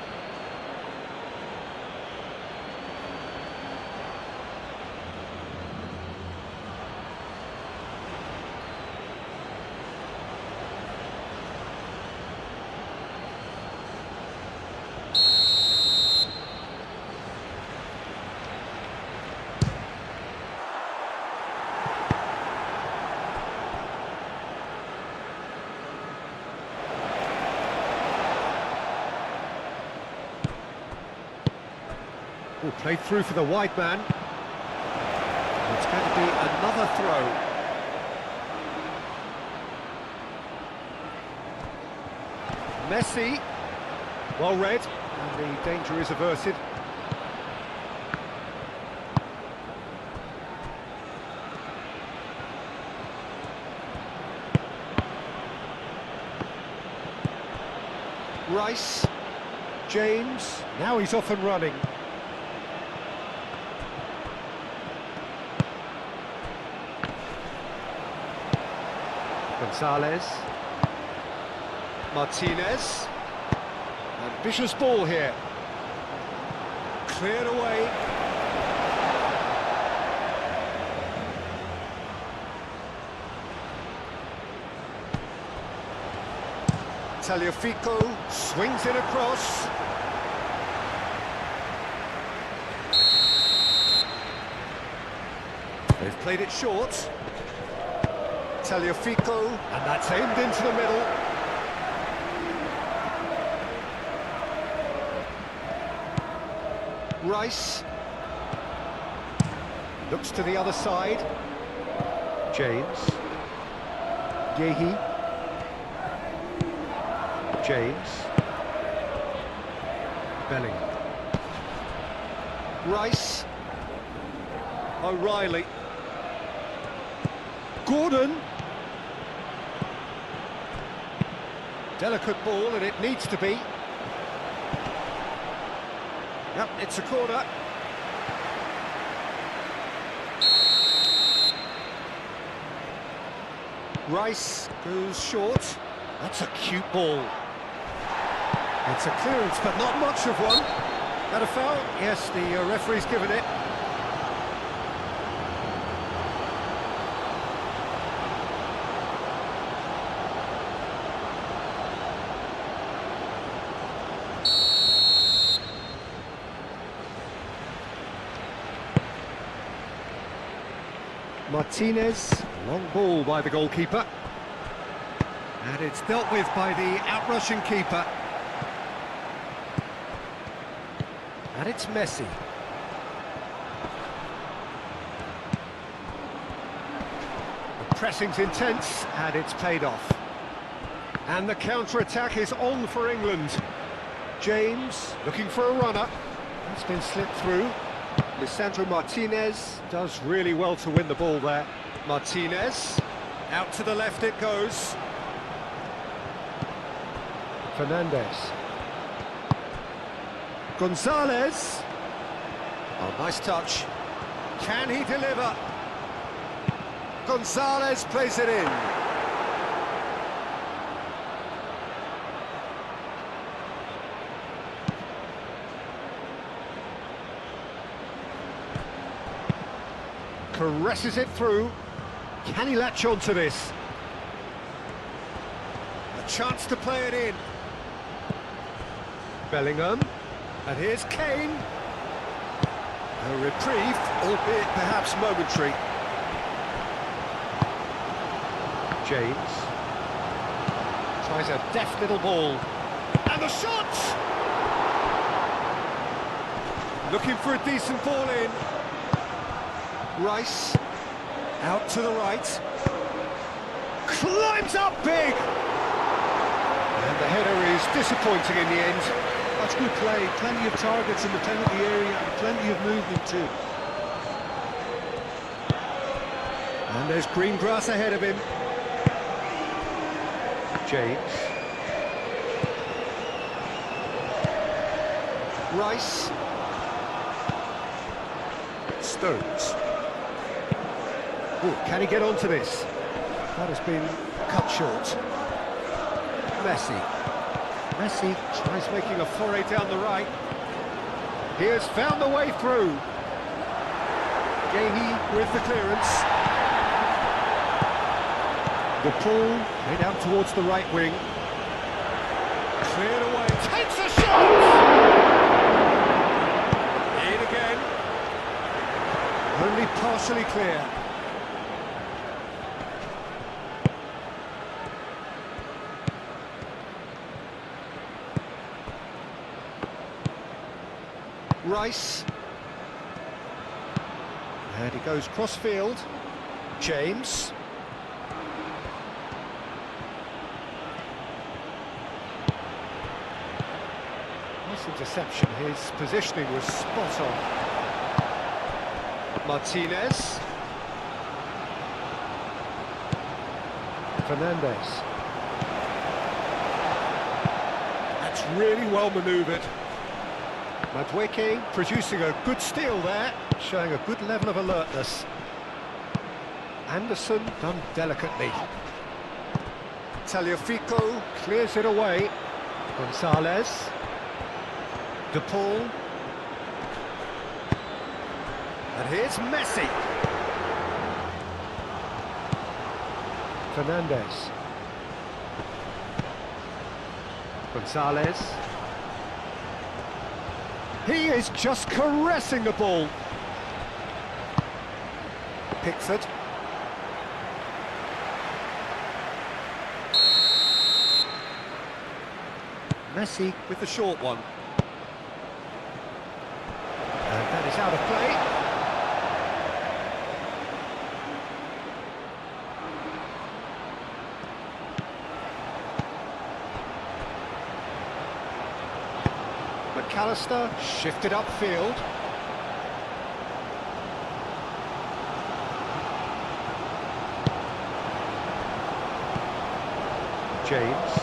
Oh, played through for the wide man. It's going to be another throw. Messi. Well read, and the danger is averted. Rice. James. Now he's off and running. Gonzalez. Martinez. Ambitious ball here. Cleared away. Tagliafico swings it across. They've played it short. Tagliafico, and that's aimed into the middle. Rice. Looks to the other side. James. Yehi. James. Bellingham. Rice. O'Reilly. Gordon. Delicate ball, and it needs to be. Yep, it's a corner. Rice goes short. That's a cute ball. It's a clearance, but not much of one. That a foul? Yes, the referee's given it. Martinez, long ball by the goalkeeper. And it's dealt with by the outrushing keeper. And it's Messi. The pressing's intense, and it's paid off. And the counter-attack is on for England. James, looking for a runner. It's been slipped through. Lisandro Martinez does really well to win the ball there. Martinez, out to the left it goes. Fernandez. Gonzalez. Oh, nice touch. Can he deliver? Gonzalez plays it in. Caresses it through. Can he latch on to this? A chance to play it in. Bellingham. And here's Kane. A reprieve, albeit perhaps momentary. James. Tries a deft little ball. And the shot! Looking for a decent ball in. Rice. Out to the right. Climbs up big! And the header is disappointing in the end. That's good play. Plenty of targets in the penalty area and plenty of movement too. And there's green grass ahead of him. James. Rice. Stones. Ooh, can he get onto this? That has been cut short. Messi. Messi tries making a foray down the right. He has found the way through. Gahey with the clearance. The ball head out towards the right wing. Cleared away. Takes a shot! In again. Only partially clear. Rice. And he goes cross-field. James. Nice interception. His positioning was spot on. Martinez. Fernandez. That's really well manoeuvred. Madueke producing a good steal there, showing a good level of alertness. Anderson done delicately. Tagliafico clears it away. Gonzalez. De Paul. And here's Messi. Fernandez. Gonzalez. He is just caressing the ball. Pickford. Messi with the short one. And that is out of play. McAllister shifted upfield. James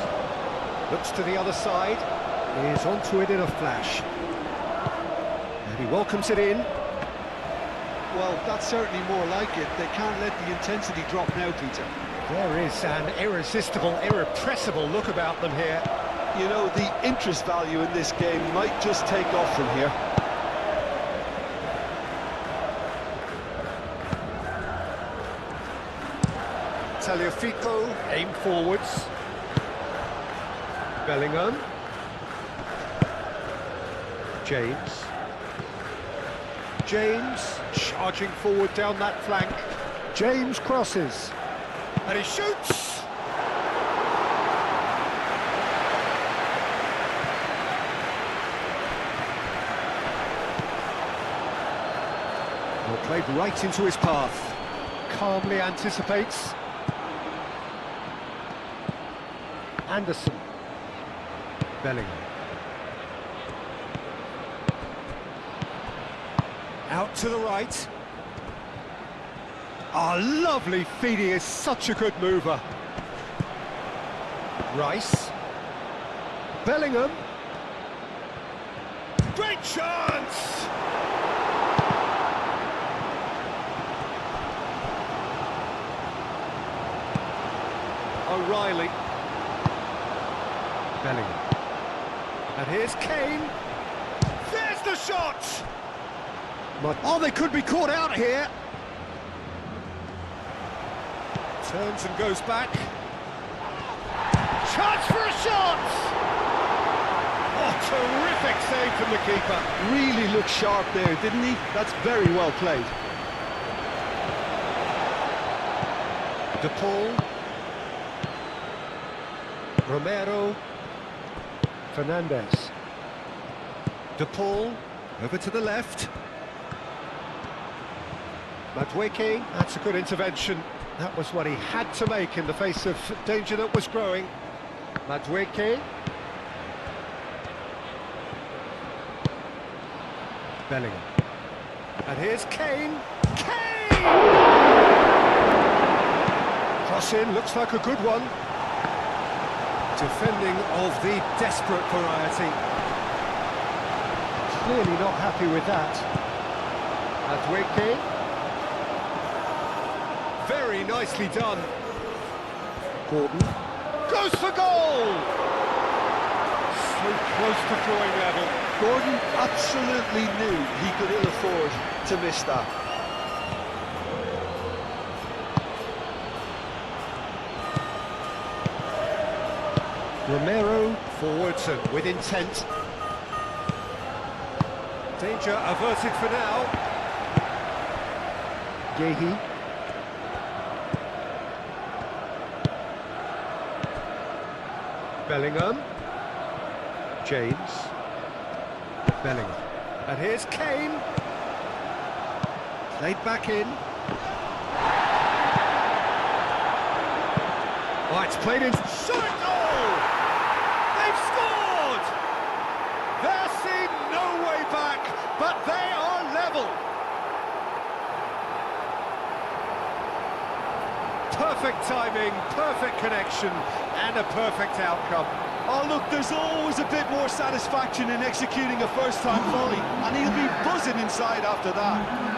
looks to the other side. He is onto it in a flash. And he welcomes it in. Well, that's certainly more like it. They can't let the intensity drop now, Peter. There is an irresistible, irrepressible look about them here. You know, the interest value in this game might just take off from here. Tagliafico aim forwards. Bellingham. James. James charging forward down that flank. James crosses. And he shoots! Well, played right into his path. Calmly anticipates. Anderson. Bellingham. Out to the right. Oh, lovely feed. He is such a good mover. Rice. Bellingham. Great chance! O'Reilly. Bellingham. And here's Kane. There's the shot! Oh, they could be caught out here. Turns and goes back. Chance for a shot! Oh, terrific Perfect save from the keeper. Really looked sharp there, didn't he? That's very well played. De Paul. Romero. Fernandez. De Paul. Over to the left. Madueke. That's a good intervention. That was what he had to make in the face of danger that was growing. Madueke. Bellingham. And here's Kane. Kane! Cross in, looks like a good one. Defending of the desperate variety. Clearly not happy with that. Madueke. Very nicely done. Gordon. Goes for goal! So close to drawing level. Gordon absolutely knew he could ill afford to miss that. Romero forwards and with intent. Danger averted for now. Gehi. Bellingham. James. Bellingham. And here's Kane. Played back in. Oh, it's played in. Shot! Oh! They've scored! There seemed no way back, but they are level. Perfect timing, perfect connection, and a perfect outcome. Oh look, there's always a bit more satisfaction in executing a first-time volley, and he'll be buzzing inside after that.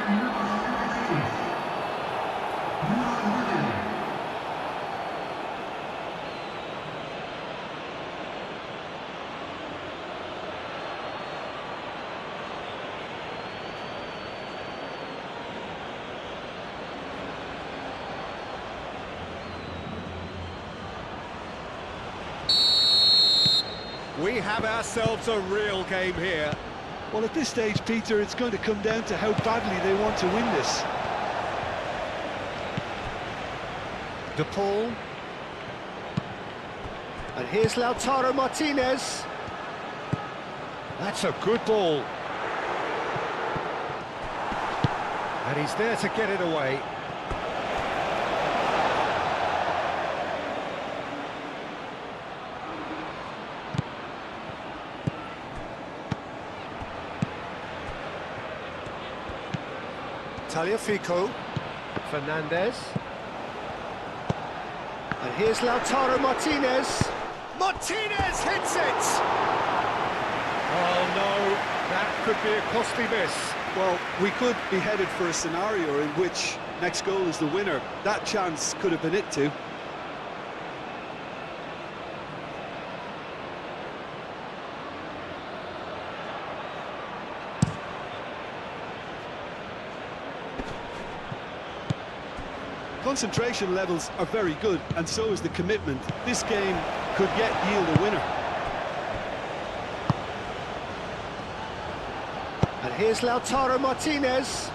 We have ourselves a real game here. Well, at this stage, Peter, it's going to come down to how badly they want to win this. De Paul. And here's Lautaro Martinez. That's a good ball. And he's there to get it away. Tagliafico. Fernandez. And here's Lautaro Martinez. Martinez hits it! Oh no, that could be a costly miss. Well, we could be headed for a scenario in which next goal is the winner. That chance could have been it too. Concentration levels are very good, and so is the commitment. This game could yield a winner. And here's Lautaro Martinez.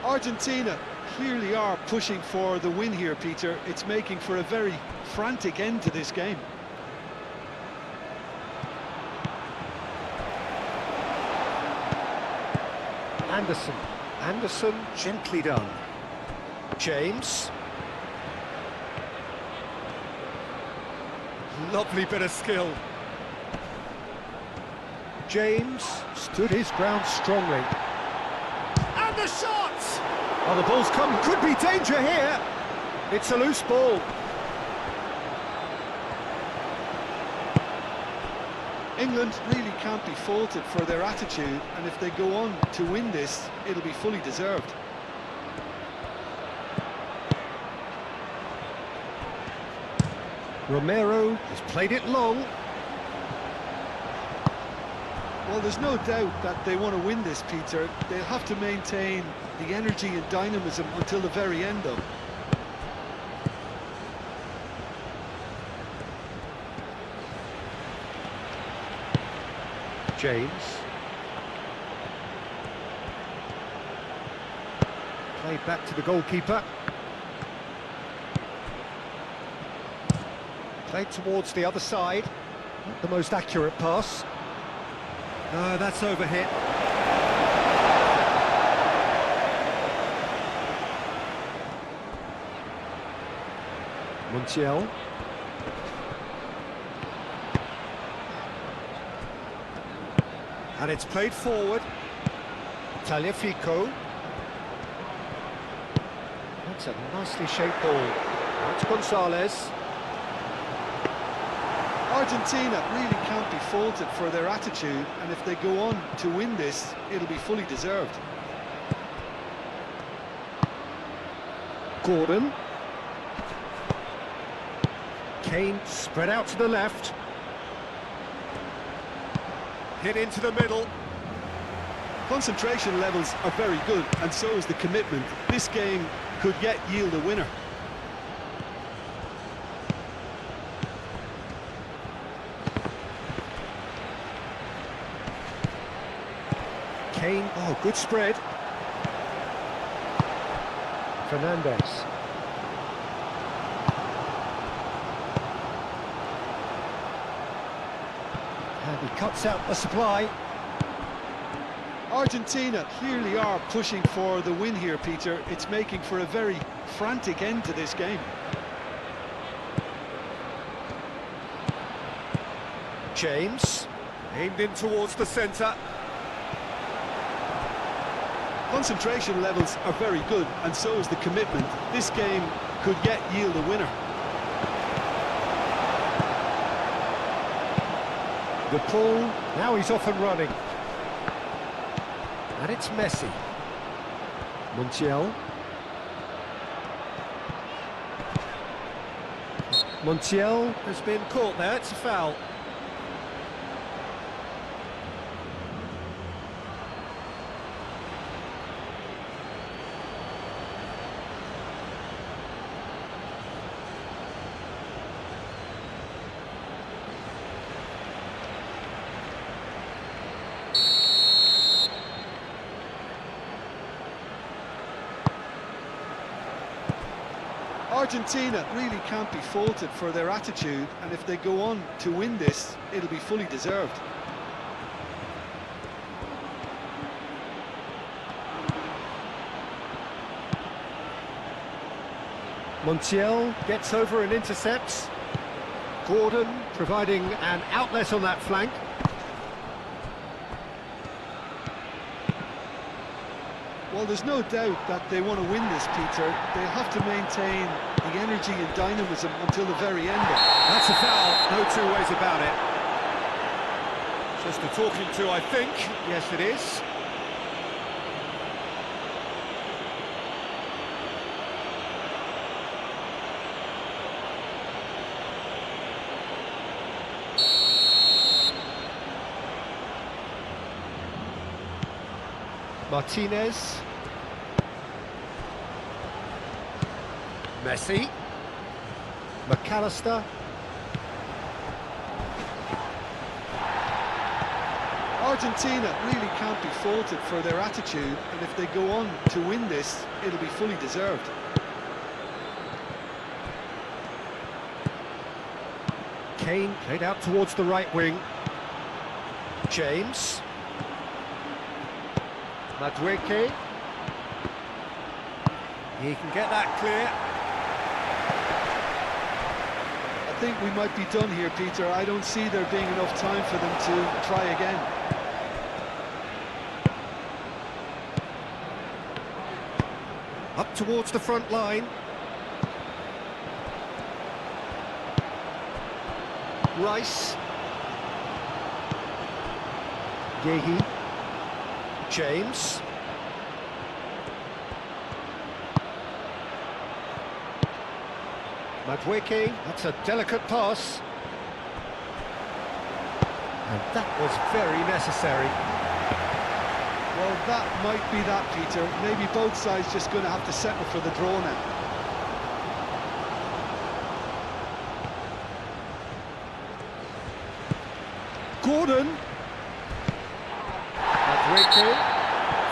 Argentina clearly are pushing for the win here, Peter. It's making for a very frantic end to this game. Anderson, gently done. James. Lovely bit of skill. James stood his ground strongly. And the shot! Oh, the ball's come. Could be danger here. It's a loose ball. England really can't be faulted for their attitude, and if they go on to win this, it'll be fully deserved. Romero has played it long. Well, there's no doubt that they want to win this, Peter. They'll have to maintain the energy and dynamism until the very end, though. James. Played back to the goalkeeper. Played towards the other side. Not the most accurate pass. No, that's overhit. Montiel. And it's played forward. Tagliafico. That's a nicely shaped ball. That's Gonzalez. Argentina really can't be faulted for their attitude, and if they go on to win this, it'll be fully deserved. Gordon. Kane spread out to the left. Hit into the middle. Concentration levels are very good, and so is the commitment. This game could yet yield a winner. Kane, oh, good spread. Fernandez. And he cuts out the supply. Argentina clearly are pushing for the win here, Peter. It's making for a very frantic end to this game. James, aimed in towards the centre. Concentration levels are very good, and so is the commitment. This game could yet yield a winner. The pull, now he's off and running. And it's Messi. Montiel. Montiel has been caught there, it's a foul. Argentina really can't be faulted for their attitude, and if they go on to win this, it'll be fully deserved. Montiel gets over and intercepts. Gordon providing an outlet on that flank. Well, there's no doubt that they want to win this, Peter. They'll have to maintain the energy and dynamism until the very end. That's a foul, no two ways about it. Just a talking to, I think. Yes, it is. Martinez. Messi. McAllister. Argentina really can't be faulted for their attitude, and if they go on to win this, it'll be fully deserved. Kane played out towards the right wing. James. Madueke. He can get that clear. I think we might be done here, Peter. I don't see there being enough time for them to try again. Up towards the front line. Rice. Gehi. James. Madueke, that's a delicate pass. And that was very necessary. Well, that might be that, Peter. Maybe both sides just going to have to settle for the draw now. Gordon. Madrid.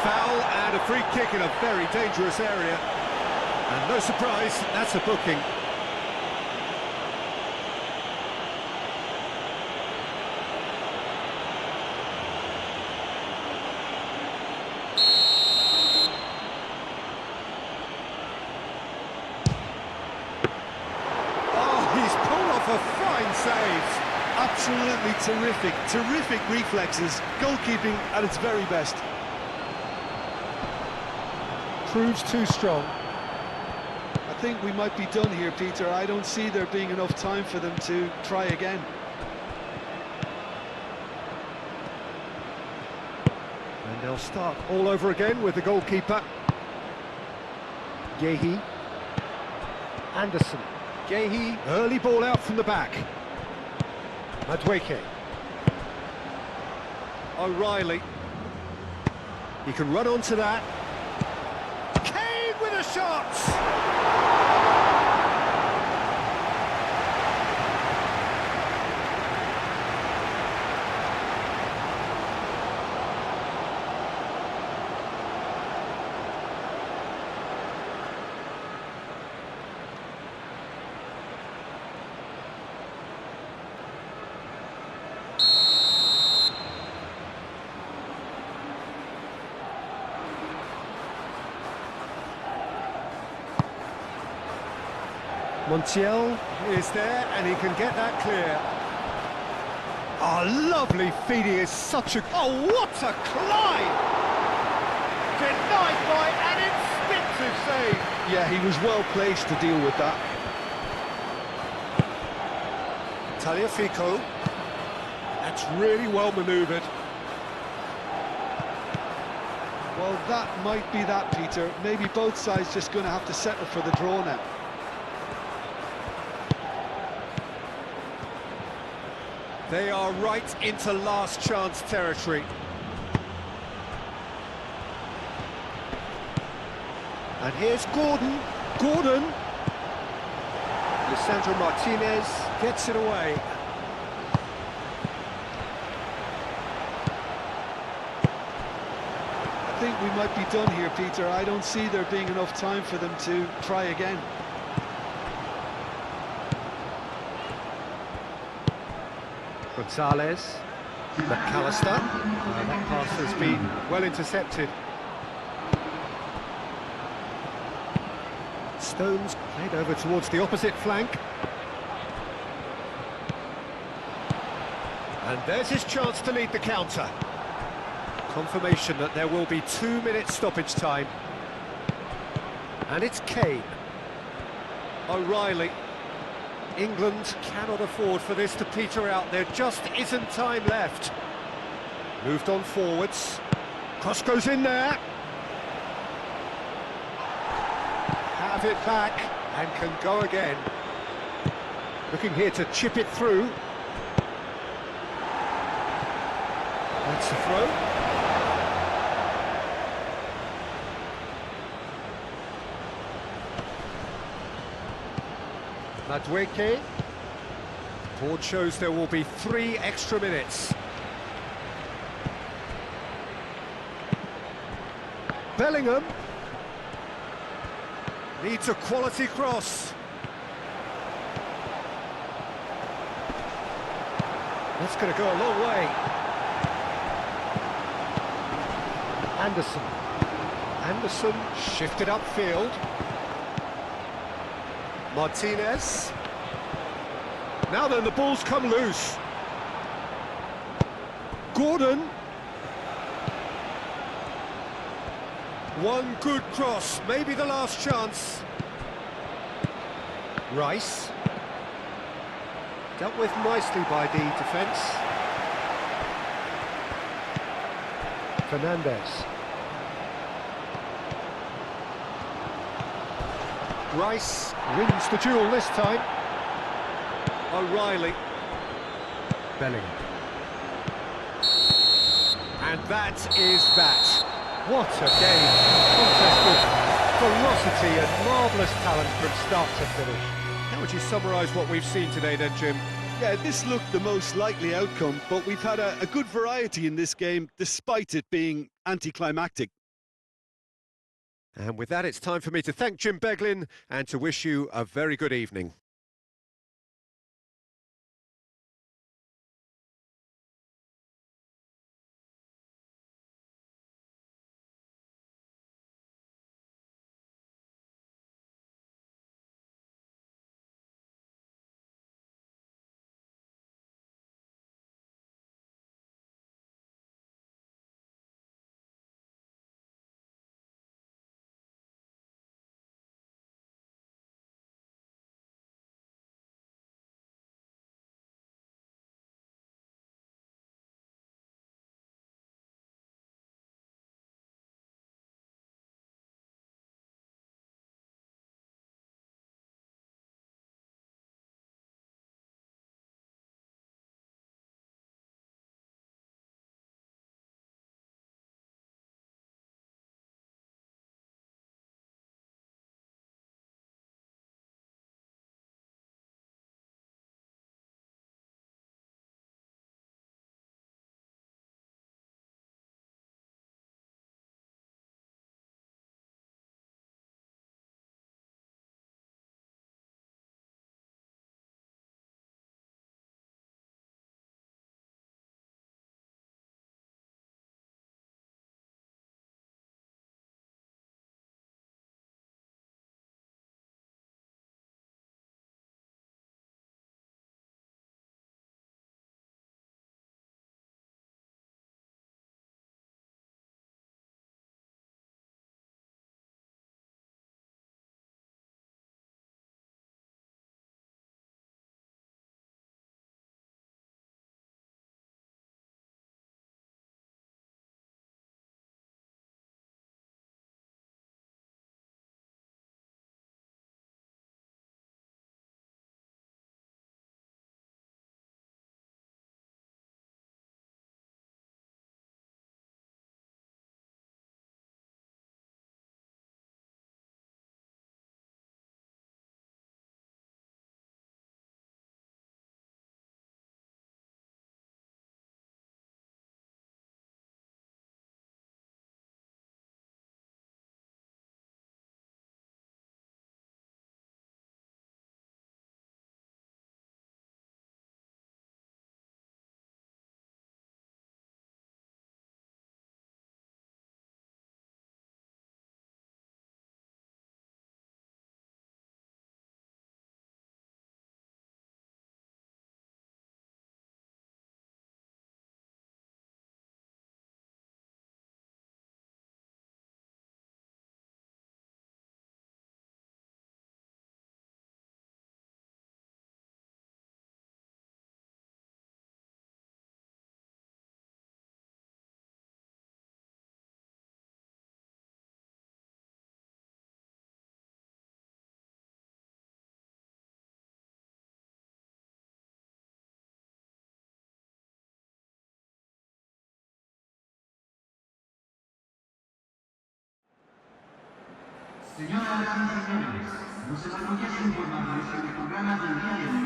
Foul and a free kick in a very dangerous area. And no surprise, that's a booking. Oh, he's pulled off a fine save. Absolutely terrific reflexes. Goalkeeping at its very best. Proves too strong. I think we might be done here, Peter. I don't see there being enough time for them to try again. And they'll start all over again with the goalkeeper. Yehi. Anderson. Yehi, early ball out from the back. Madueke. O'Reilly. He can run onto that. Kane with a shot! Montiel is there, and he can get that clear. Oh, lovely feed, he is such a... Oh, what a climb! Denied by an instinctive save. Yeah, he was well placed to deal with that. Tagliafico. That's really well manoeuvred. Well, that might be that, Peter. Maybe both sides just going to have to settle for the draw now. They are right into last chance territory. And here's Gordon. Gordon! Lisandro Martinez gets it away. I think we might be done here, Peter. I don't see there being enough time for them to try again. Gonzalez, McAllister, that pass has been well intercepted. Stones played over towards the opposite flank. And there's his chance to lead the counter. Confirmation that there will be 2 minutes stoppage time. And it's Kane. O'Reilly. England cannot afford for this to peter out. There just isn't time left. Moved on forwards. Cross goes in there. Have it back and can go again. Looking here to chip it through. That's the throw. Madueke. Board shows there will be 3 extra minutes. Bellingham needs a quality cross. That's going to go a long way. Anderson. Anderson shifted upfield. Martinez. Now then, the ball's come loose. Gordon. One good cross, maybe the last chance. Rice. Dealt with nicely by the defence. Fernandez. Rice wins the duel this time. O'Reilly. Bellingham. And that is that. What a game. A contest of ferocity and marvellous talent from start to finish. How would you summarise what we've seen today then, Jim? Yeah, this looked the most likely outcome, but we've had a good variety in this game, despite it being anticlimactic. And with that, it's time for me to thank Jim Beglin and to wish you a very good evening. Señoras y señores, nos enorgullece informarles que el programa del día de hoy